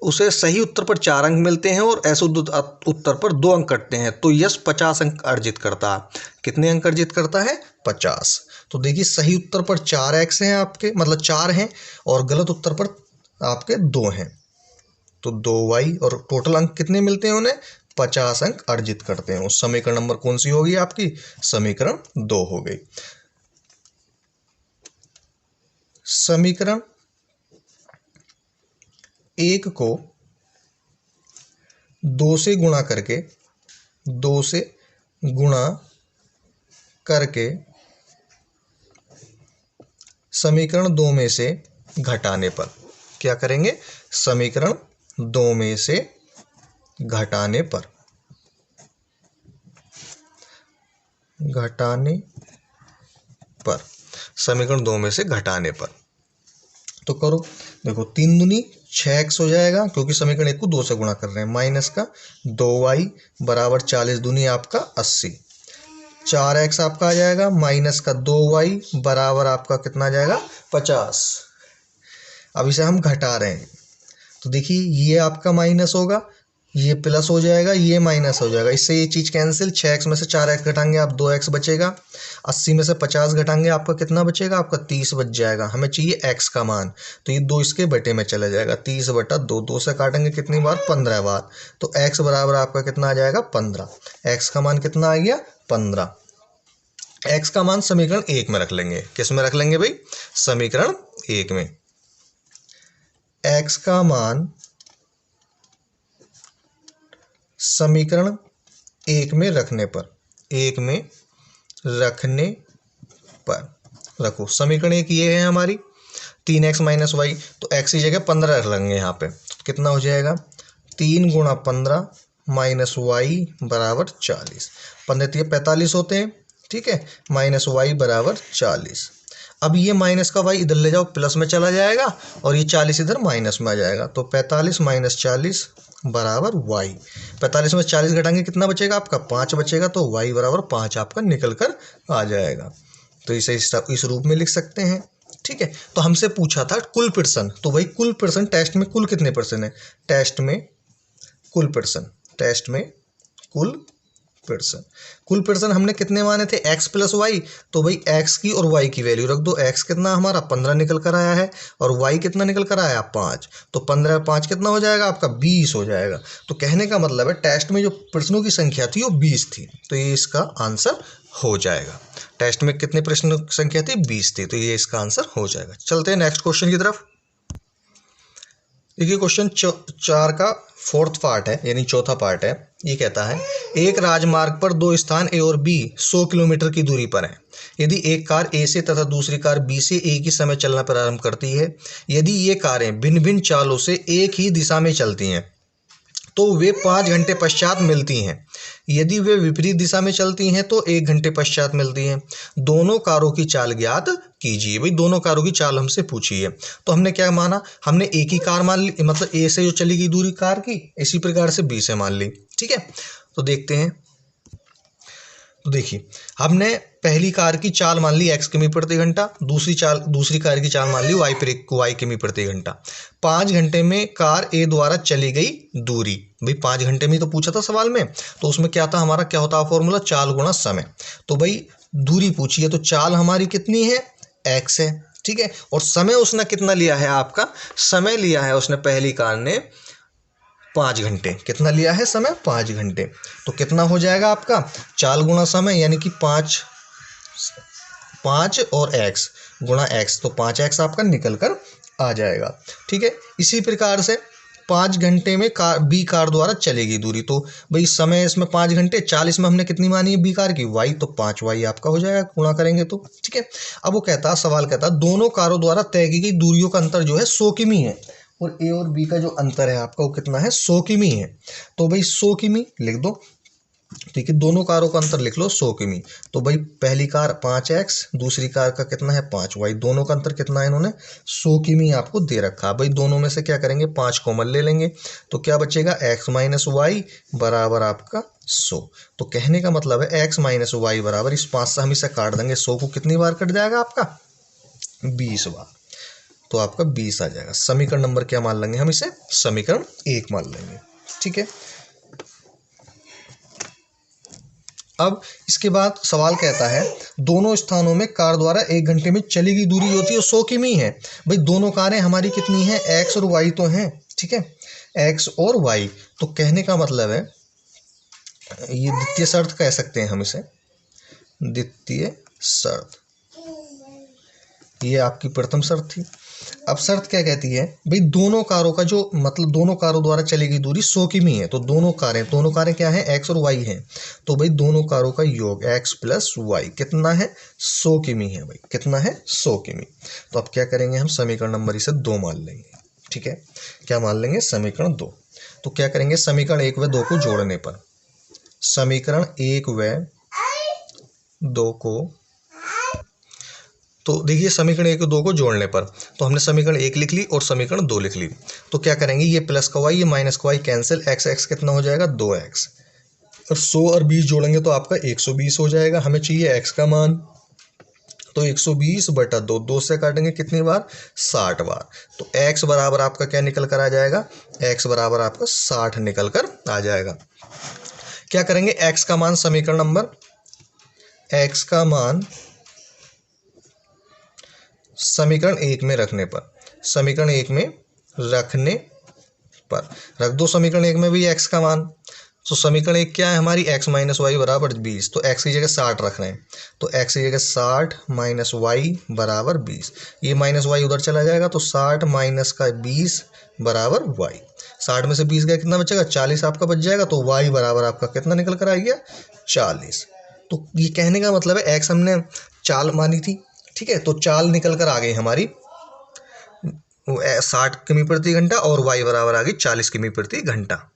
उसे सही उत्तर पर 4 अंक मिलते हैं और अशुद्ध उत्तर पर 2 अंक कटते हैं तो यश 50 अंक अर्जित करता है। कितने अंक अर्जित करता है 50। तो देखिए सही उत्तर पर 4x हैं आपके, मतलब 4 हैं, और गलत उत्तर पर आपके 2 हैं तो 2y, और टोटल अंक कितने मिलते हैं उन्हें 50 अंक अर्जित करते हैं। उस समीकरण नंबर कौन सी होगी आपकी? समीकरण 2 हो गई। समीकरण 1 को 2 से गुणा करके समीकरण 2 में से घटाने पर क्या करेंगे? समीकरण 2 में से घटाने पर समीकरण 2 में से घटाने पर तो करो। देखो 3 दूनी 6x हो जाएगा, क्योंकि समीकरण 1 को 2 से गुणा कर रहे हैं, माइनस का 2y बराबर 40 दूनी आपका 80, 4x आपका आ जाएगा, माइनस का 2y बराबर आपका कितना आ जाएगा 50। अब इसे हम घटा रहे हैं तो देखिए ये आपका माइनस होगा, ये प्लस हो जाएगा, ये माइनस हो जाएगा, इससे ये चीज़ कैंसिल। 6x में से 4x घटाएंगे आप 2x बचेगा, 80 में से 50 घटाएंगे आपका कितना बचेगा? आपका 30 बच जाएगा। हमें चाहिए x का मान, तो ये 2 इसके बटे में चला जाएगा, 30 बटा 2, 2 से काटेंगे कितनी बार? 15 बार, तो x बराबर आपका कितना आ जाएगा 15। x का मान कितना आ गया 15। x का मान समीकरण 1 में रख लेंगे। किस में रख लेंगे भाई? समीकरण 1 में। x का मान समीकरण 1 में रखने पर रखो। समीकरण 1 ये है हमारी 3x माइनस वाई, तो x की जगह 15 रख लेंगे यहाँ पे, तो कितना हो जाएगा 3 गुणा 15 माइनस वाई बराबर 40। 15 ये 45 होते हैं, ठीक है, माइनस वाई बराबर 40। अब ये माइनस का वाई इधर ले जाओ, प्लस में चला जाएगा, और ये 40 इधर माइनस में आ जाएगा, तो 45 माइनस 40 बराबर वाई। 45 में 40 घटाएंगे कितना बचेगा आपका? 5 बचेगा, तो वाई बराबर 5 आपका निकल कर आ जाएगा। तो इसे इस रूप में लिख सकते हैं। ठीक है, तो हमसे पूछा था कुल %, तो भाई कुल %, टेस्ट में कुल कितने % है? टेस्ट में कुल % हमने कितने माने थे? x प्लस वाई, तो भाई x की और y की वैल्यू रख दो। x कितना हमारा 15 निकल कर आया है, और y कितना निकल कर आया 5, तो 15 5 कितना हो जाएगा आपका 20 हो जाएगा। तो कहने का मतलब है टेस्ट में जो प्रश्नों की संख्या थी वो 20 थी, तो ये इसका आंसर हो जाएगा। टेस्ट में कितने प्रश्नों की संख्या थी? 20 थी, तो ये इसका आंसर हो जाएगा। चलते हैं नेक्स्ट क्वेश्चन की तरफ। देखिए क्वेश्चन 4 का फोर्थ पार्ट है, यानी चौथा पार्ट है। ये कहता है एक राजमार्ग पर 2 स्थान ए और बी 100 किलोमीटर की दूरी पर हैं। यदि एक कार ए से तथा दूसरी कार बी से एक ही समय चलना प्रारंभ करती है, यदि ये कारें भिन्न भिन्न चालों से एक ही दिशा में चलती हैं तो वे 5 घंटे पश्चात मिलती हैं। यदि वे विपरीत दिशा में चलती हैं तो 1 घंटे पश्चात मिलती हैं। दोनों कारों की चाल ज्ञात कीजिए। भाई दोनों कारों की चाल हमसे पूछी है, तो हमने क्या माना, हमने एक ही कार मान ली, मतलब ए से जो चली गई दूरी कार की, इसी प्रकार से बी से मान ली। ठीक है, तो देखते हैं। तो देखिए हमने पहली कार की चाल मान ली x किमी प्रति घंटा, दूसरी कार की चाल मान ली y किमी प्रति घंटा। 5 घंटे में कार ए द्वारा चली गई दूरी, भाई 5 घंटे में तो पूछा था सवाल में, तो उसमें क्या था हमारा, क्या होता है फॉर्मूला, चाल गुणा समय। तो भाई दूरी पूछी है तो चाल हमारी कितनी है, x है। ठीक है, और समय उसने कितना लिया है, आपका समय लिया है उसने, पहली कार ने 5 घंटे। कितना लिया है समय, 5 घंटे। तो कितना हो जाएगा आपका, चाल गुणा समय, यानी कि 5 और x गुणा x, तो 5x आपका निकल कर आ जाएगा। ठीक है, इसी प्रकार से 5 घंटे में बी कार द्वारा चलेगी दूरी, तो भाई समय इसमें 5 घंटे, 40 में हमने कितनी मानी है बी कार की, y, तो 5y आपका हो जाएगा गुणा करेंगे तो। ठीक है, अब वो कहता है, सवाल कहता है दोनों कारों द्वारा तय की गई दूरियों का अंतर जो है 100 किमी है, और ए और बी का जो अंतर है आपका वो कितना है, 100 किमी है। तो भाई 100 किमी लिख दो। ठीक है, दोनों कारों का अंतर लिख लो 100 किमी। तो भाई पहली कार 5x, दूसरी कार का कितना है 5y, दोनों का अंतर कितना है, इन्होंने 100 किमी आपको दे रखा। भाई दोनों में से क्या करेंगे, 5 कॉमन ले लेंगे, तो क्या बचेगा, x माइनस वाई बराबर आपका 100। तो कहने का मतलब है x माइनस वाई बराबर, इस 5 से हम इसे काट देंगे, 100 को कितनी बार कट जाएगा आपका, 20 बार, तो आपका 20 आ जाएगा। समीकरण नंबर क्या मान लेंगे हम इसे, समीकरण 1 मान लेंगे। ठीक है, अब इसके बाद सवाल कहता है दोनों स्थानों में कार द्वारा 1 घंटे में चली गई दूरी होती है 100 किमी है। भाई दोनों कारें हमारी कितनी हैं, x और y तो हैं। ठीक है, x और y, तो कहने का मतलब है ये द्वितीय शर्त कह सकते हैं हम इसे, द्वितीय शर्त, ये आपकी प्रथम शर्त थी। अब शर्त क्या कहती है, भाई दोनों कारों का जो मतलब दोनों कारों द्वारा चली गई दूरी 100 किमी है, तो दोनों कारें क्या है, x और y है, तो भाई दोनों कारों का योग x प्लस वाई कितना है, 100 किमी है। भाई कितना है, 100 किमी। तो अब क्या करेंगे हम, समीकरण नंबर इसे 2 मान लेंगे। ठीक है, क्या मान लेंगे, समीकरण 2। तो क्या करेंगे, समीकरण 1 व 2 को जोड़ने पर, समीकरण 1 व 2 को, तो देखिए समीकरण 1 और 2 को जोड़ने पर, तो हमने समीकरण 1 लिख ली और समीकरण 2 लिख ली। तो क्या करेंगे, ये प्लस का y, ये माइनस का y कैंसिल, x कितना हो जाएगा, 2x, और 100 और 20 जोड़ेंगे तो आपका 120 हो जाएगा। हमें चाहिए x का मान, तो 120 बटा 2, 2 से काटेंगे कितनी बार, 60 बार। तो x बराबर आपका क्या निकल कर आ जाएगा, x बराबर आपका 60 निकल कर आ जाएगा। क्या करेंगे, x का मान समीकरण नंबर, x का मान समीकरण 1 में रखने पर, समीकरण 1 में रखने पर रख दो समीकरण 1 में भी x का मान। तो समीकरण 1 क्या है हमारी, x माइनस वाई बराबर 20, तो x की जगह 60 रख रहे हैं, तो x की जगह 60 माइनस वाई बराबर 20, ये माइनस वाई उधर चला जाएगा, तो 60 माइनस का 20 बराबर y। 60 में से 20 गया कितना बचेगा, 40 आपका बच जाएगा, तो y बराबर आपका कितना निकल कर आ गया, 40। तो ये कहने का मतलब है x हमने चाल मानी थी। ठीक है, तो चाल निकल कर आ गई हमारी 60 किमी प्रति घंटा, और y बराबर आ गई 40 किमी प्रति घंटा।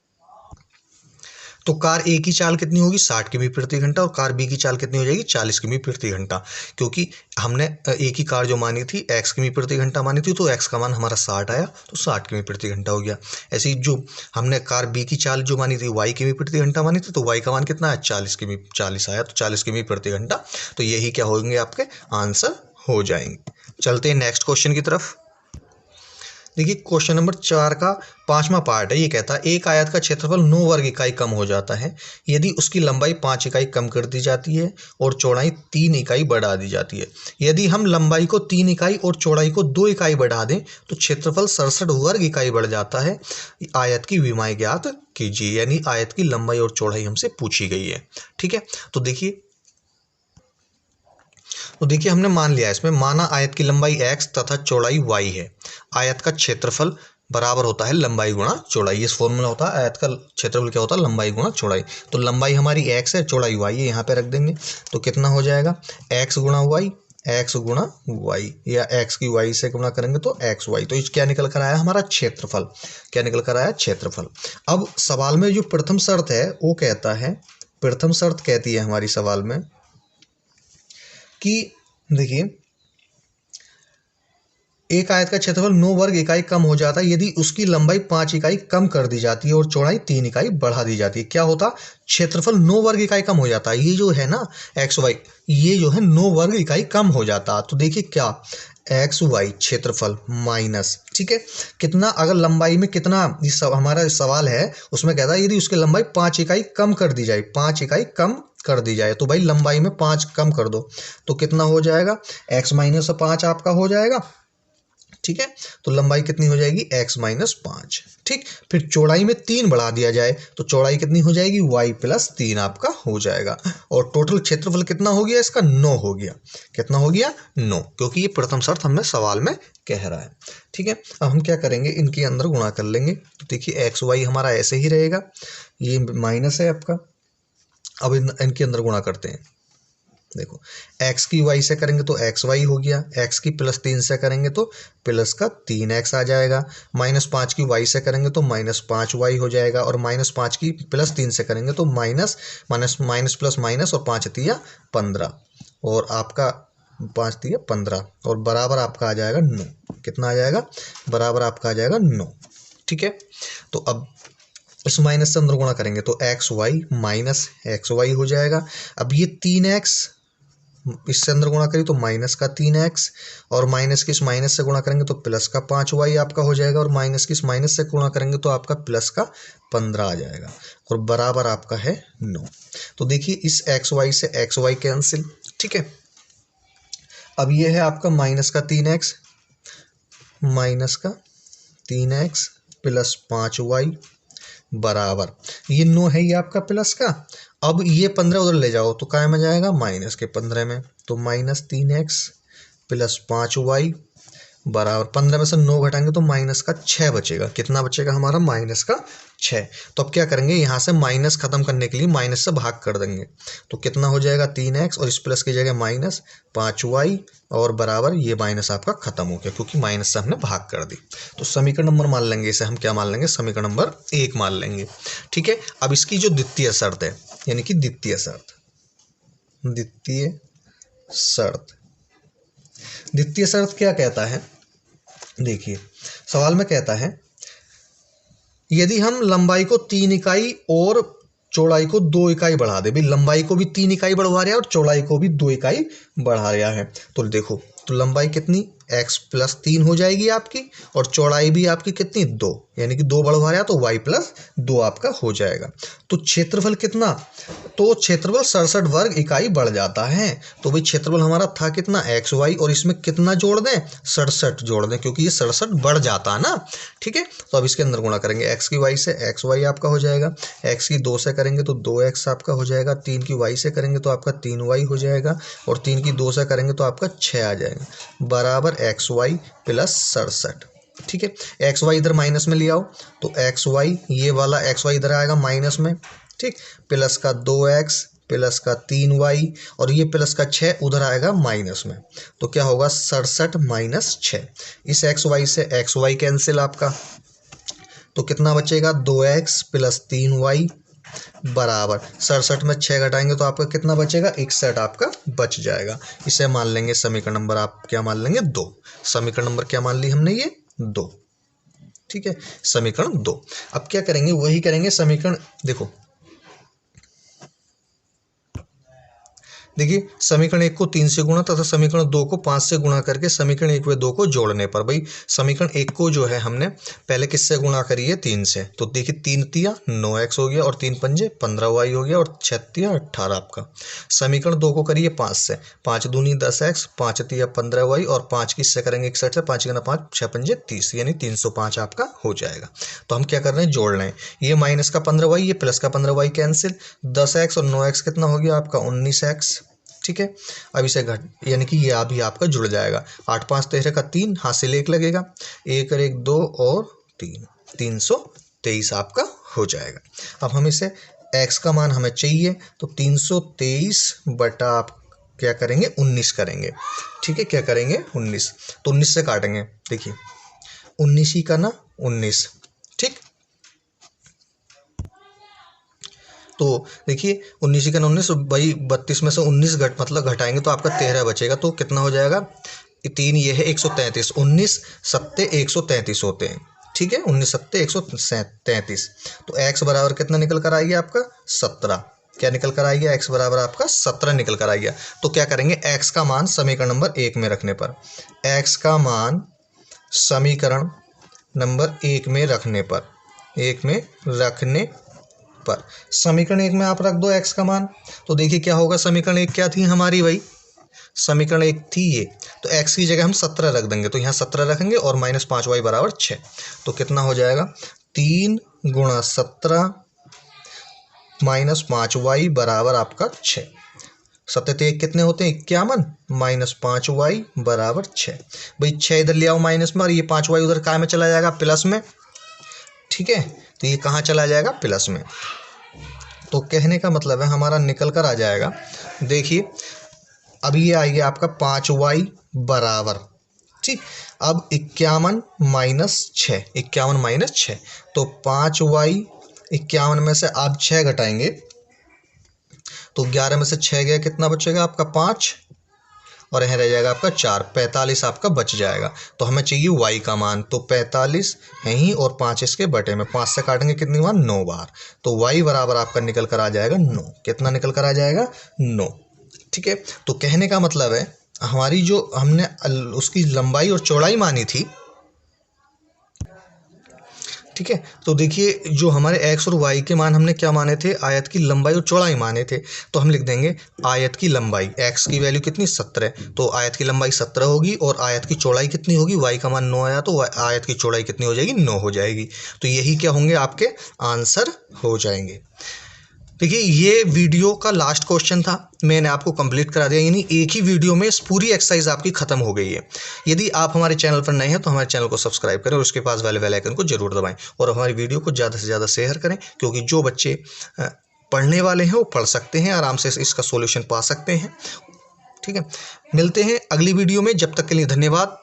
तो कार ए की चाल कितनी होगी, 60 किमी प्रति घंटा, और कार बी की चाल कितनी हो जाएगी, 40 किमी प्रति घंटा। क्योंकि हमने ए की कार जो मानी थी x किमी प्रति घंटा मानी थी, तो x का मान हमारा 60 आया, तो 60 किमी प्रति घंटा हो गया। ऐसे ही जो हमने कार बी की चाल जो मानी थी y किमी प्रति घंटा मानी थी, तो y का मान कितना है, 40 आया, तो 40 किमी प्रति घंटा। तो यही क्या होंगे, आपके आंसर हो जाएंगे। चलते हैं नेक्स्ट क्वेश्चन की तरफ। देखिए क्वेश्चन नंबर 4 का 5वां पार्ट है। ये कहता है एक आयत का क्षेत्रफल 9 वर्ग इकाई कम हो जाता है यदि उसकी लंबाई 5 इकाई कम कर दी जाती है और चौड़ाई 3 इकाई बढ़ा दी जाती है। यदि हम लंबाई को 3 इकाई और चौड़ाई को 2 इकाई बढ़ा दें तो क्षेत्रफल 67 वर्ग इकाई बढ़ जाता है। आयत की विमाएं ज्ञात कीजिए, यानी आयत की लंबाई और चौड़ाई हमसे पूछी गई है। ठीक है, तो देखिए हमने मान लिया, इसमें माना आयत की लंबाई x तथा चौड़ाई y है। आयत का क्षेत्रफल बराबर होता है लंबाई गुणा चौड़ाई। ये फॉर्मूला होता है, आयत का क्षेत्रफल क्या होता है, लंबाई गुणा चौड़ाई। तो लंबाई हमारी x है, चौड़ाई y है, यहाँ पे रख देंगे तो कितना हो जाएगा, x गुणा y, या x की y से गुणा करेंगे तो xy। तो क्या निकल कर आया हमारा क्षेत्रफल, क्या निकल कर आया क्षेत्रफल। अब सवाल में जो प्रथम शर्त है वो कहता है, प्रथम शर्त कहती है हमारी सवाल में कि देखिए एक आयत का क्षेत्रफल 9 वर्ग इकाई कम हो जाता है यदि उसकी लंबाई 5 इकाई कम कर दी जाती है और चौड़ाई 3 इकाई बढ़ा दी जाती है। क्या होता? क्षेत्रफल 9 वर्ग इकाई कम हो जाता है। ये जो है ना एक्स वाई, ये जो है 9 वर्ग इकाई कम हो जाता। तो देखिए क्या, एक्स वाई क्षेत्रफल माइनस, ठीक है, कितना, अगर लंबाई में कितना, इस हमारा सवाल है उसमें कहता है यदि उसकी लंबाई 5 इकाई कम कर दी जाए, 5 इकाई कम कर दी जाए, तो भाई लंबाई में 5 कम कर दो तो कितना हो जाएगा, एक्स माइनस 5 आपका हो जाएगा, ठीक है। तो लंबाई कितनी हो जाएगी, एक्स माइनस 5, ठीक। फिर चौड़ाई में 3 बढ़ा दिया जाए तो चौड़ाई कितनी हो जाएगी, वाई प्लस 3 आपका हो जाएगा। और टोटल क्षेत्रफल कितना हो गया इसका, 9 हो गया। कितना हो गया, 9, क्योंकि ये प्रथम शर्त हमने सवाल में कह रहा है, ठीक है। अब हम क्या करेंगे, इनके अंदर गुणा कर लेंगे। तो देखिए एक्स वाई हमारा ऐसे ही रहेगा, ये माइनस है आपका। अब इनके अंदर गुणा करते हैं। देखो x की y से करेंगे तो एक्स वाई हो गया, x की प्लस 3 से करेंगे तो प्लस का 3x आ जाएगा, माइनस 5 की y से करेंगे तो माइनस 5y हो जाएगा, और माइनस 5 की प्लस 3 से करेंगे तो minus minus minus plus minus, और 5 तिया 15, और आपका 5 तिया 15, और बराबर आपका आ जाएगा 9। कितना आ जाएगा, बराबर आपका आ जाएगा 9, ठीक है। तो अब इस माइनस से अंदर गुणा करेंगे तो X Y minus X Y हो जाएगा। अब ये 3x इससे अंदर गुणा करिए तो माइनस का 3x, और माइनस की इस माइनस से गुणा करेंगे तो प्लस का 5y आपका हो जाएगा, और माइनस की इस माइनस से गुणा करेंगे तो आपका प्लस का 15 आ जाएगा, और बराबर आपका है 9। तो देखिए इस एक्स वाई से एक्स वाई कैंसिल, ठीक है। अब ये है आपका माइनस का 3x, माइनस का 3x प्लस 5y बराबर, ये 9 है ये आपका प्लस का। अब ये 15 उधर ले जाओ तो काय में जाएगा, माइनस के 15 में, तो माइनस 3x प्लस 5y बराबर, 15 में से 9 घटाएंगे तो माइनस का 6 बचेगा। कितना बचेगा हमारा, माइनस का 6। तो अब क्या करेंगे, यहाँ से माइनस खत्म करने के लिए माइनस से भाग कर देंगे, तो कितना हो जाएगा 3x, और इस प्लस की जगह माइनस 5y, और बराबर ये माइनस आपका खत्म हो गया क्योंकि माइनस से हमने भाग कर दी। तो समीकरण नंबर मान लेंगे इसे हम, क्या मान लेंगे, समीकरण नंबर 1 मान लेंगे, ठीक है। अब इसकी जो द्वितीय शर्त है, यानी कि द्वितीय शर्त, द्वितीय शर्त, द्वितीय शर्त क्या कहता है, देखिए सवाल में कहता है यदि हम लंबाई को 3 इकाई और चौड़ाई को 2 इकाई बढ़ा दे, भाई लंबाई को भी 3 इकाई बढ़वा रहा है और चौड़ाई को भी 2 इकाई बढ़ा रहा है, तो देखो तो लंबाई कितनी, x प्लस 3 हो जाएगी आपकी, और चौड़ाई भी आपकी कितनी, 2, यानी कि 2 बढ़वा रहा है तो y प्लस 2 आपका हो जाएगा। तो क्षेत्रफल कितना, तो क्षेत्रफल 67 वर्ग इकाई बढ़ जाता है। तो भाई क्षेत्रफल हमारा था कितना, एक्स वाई, और इसमें कितना जोड़ दें, 67 जोड़ दें, क्योंकि ये 67 बढ़ जाता है ना, ठीक है। तो अब इसके अंदर गुणा करेंगे, एक्स की वाई से एक्स वाई आपका हो जाएगा, एक्स की 2 से करेंगे तो 2x आपका हो जाएगा, 3 की y से करेंगे तो आपका 3y हो जाएगा, और 3 की 2 से करेंगे तो आपका 6 आ जाएगा, बराबर एक्स वाई प्लस 67, ठीक है। एक्स वाई इधर माइनस में ले आओ तो एक्स वाई, ये वाला एक्स वाई इधर आएगा माइनस में, ठीक, प्लस का 2x प्लस का 3y, और ये प्लस का 6 उधर आएगा माइनस में, तो क्या होगा 67 माइनस 6। इस एक्स वाई से एक्स वाई कैंसिल आपका, तो कितना बचेगा, 2x प्लस 3y बराबर 67 में 6 घटाएंगे तो आपका कितना बचेगा, 61 आपका बच जाएगा। इसे मान लेंगे समीकरण नंबर, आप क्या मान लेंगे, 2। समीकरण नंबर क्या मान ली हमने, ये 2, ठीक है, समीकरण 2। अब क्या करेंगे, वही करेंगे समीकरण, देखो देखिए समीकरण 1 को 3 से गुणा तथा समीकरण 2 को 5 से गुणा करके समीकरण 1 व 2 को जोड़ने पर, भाई समीकरण 1 को जो है हमने पहले किससे गुणा करी है, 3 से, तो देखिए 3 तिया 9x हो गया, और 3 पंजे 15y हो गया, और 6 तिया 18 आपका। समीकरण 2 को करिए 5 से, 5 दूनी 10x, 5 तिया 15y, और 5 किससे करेंगे 61 से, 5 गुना 5 6 पंजे 30, यानी 305 आपका हो जाएगा। तो हम क्या कर रहे हैं, जोड़ रहे हैं, ये माइनस का 15y, ये प्लस का 15y कैंसिल, 10x और 9x कितना हो गया आपका 19x, ठीक है। अब इसे घट, यानी कि ये अभी आपका जुड़ जाएगा, 8 5 13 का 3, हाथ से 1 लगेगा, 1 और 1 2 और 3, 323 आपका हो जाएगा। अब हम इसे x का मान हमें चाहिए, तो 323 बटा आप क्या करेंगे 19 करेंगे, ठीक है, क्या करेंगे 19, तो 19 से काटेंगे, देखिए 19 ही का ना 19, ठीक, तो देखिए 19 का 19, भाई 32 में से 19 घटाएंगे तो आपका 13 बचेगा, तो कितना हो जाएगा 3 ये है 133, 19 सत्ते 133 होते हैं, ठीक है, 19 सत्ते 133। तो x बराबर कितना निकल कर आएगा आपका 17। क्या निकल कर आएगा, x बराबर आपका 17 निकल कर आएगा। तो क्या करेंगे, x का मान समीकरण नंबर 1 में रखने पर, x का मान समीकरण नंबर 1 में रखने पर, 1 में रखने पर समीकरण 1 में आप रख दो x का मान। तो देखिए क्या होगा, समीकरण 1 क्या थी हमारी भाई, समीकरण 1 थी ये, तो x की जगह हम 17 रख देंगे, तो यहाँ 17 रखेंगे और -5y बराबर 6। तो कितना हो जाएगा, 3 × 17 -5y बराबर आपका 6। 7 1 कितने होते हैं, 51, -5y बराबर 6। भाई 6 इधर ले आओ माइनस में, और ये 5y उधर काय में चला जाएगा, प्लस में, ठीक है। तो ये कहाँ चला जाएगा, प्लस में। तो कहने का मतलब है हमारा निकल कर आ जाएगा, देखिए अब ये आएगा आपका 5y बराबर, ठीक। अब 51 - 6, 51 - 6, तो 5y 51 में से आप 6 घटाएंगे तो 11 में से 6 गया, कितना बचेगा आपका 5, और यहाँ रह जाएगा आपका 4, 45 आपका बच जाएगा। तो हमें चाहिए y का मान, तो 45 है ही, और 5 इसके बटे में, 5 से काटेंगे कितनी बार, 9 बार। तो y बराबर आपका निकल कर आ जाएगा 9। कितना निकल कर आ जाएगा, 9, ठीक है। तो कहने का मतलब है हमारी जो हमने उसकी लंबाई और चौड़ाई मानी थी, ठीक है। तो देखिए जो हमारे x और y के मान हमने क्या माने थे, आयत की लंबाई और चौड़ाई माने थे। तो हम लिख देंगे आयत की लंबाई, x की वैल्यू कितनी 17, तो आयत की लंबाई 17 होगी, और आयत की चौड़ाई कितनी होगी, y का मान 9 आया, तो आयत की चौड़ाई कितनी हो जाएगी, 9 हो जाएगी। तो यही क्या होंगे, आपके आंसर हो जाएंगे। देखिए ये वीडियो का लास्ट क्वेश्चन था, मैंने आपको कंप्लीट करा दिया, यानी एक ही वीडियो में पूरी एक्सरसाइज आपकी खत्म हो गई है। यदि आप हमारे चैनल पर नए हैं तो हमारे चैनल को सब्सक्राइब करें और उसके पास वाले बेल आइकन को जरूर दबाएं, और हमारी वीडियो को ज़्यादा से ज़्यादा शेयर करें, क्योंकि जो बच्चे पढ़ने वाले हैं वो पढ़ सकते हैं, आराम से इसका सोल्यूशन पा सकते हैं, ठीक है। मिलते हैं अगली वीडियो में, जब तक के लिए धन्यवाद।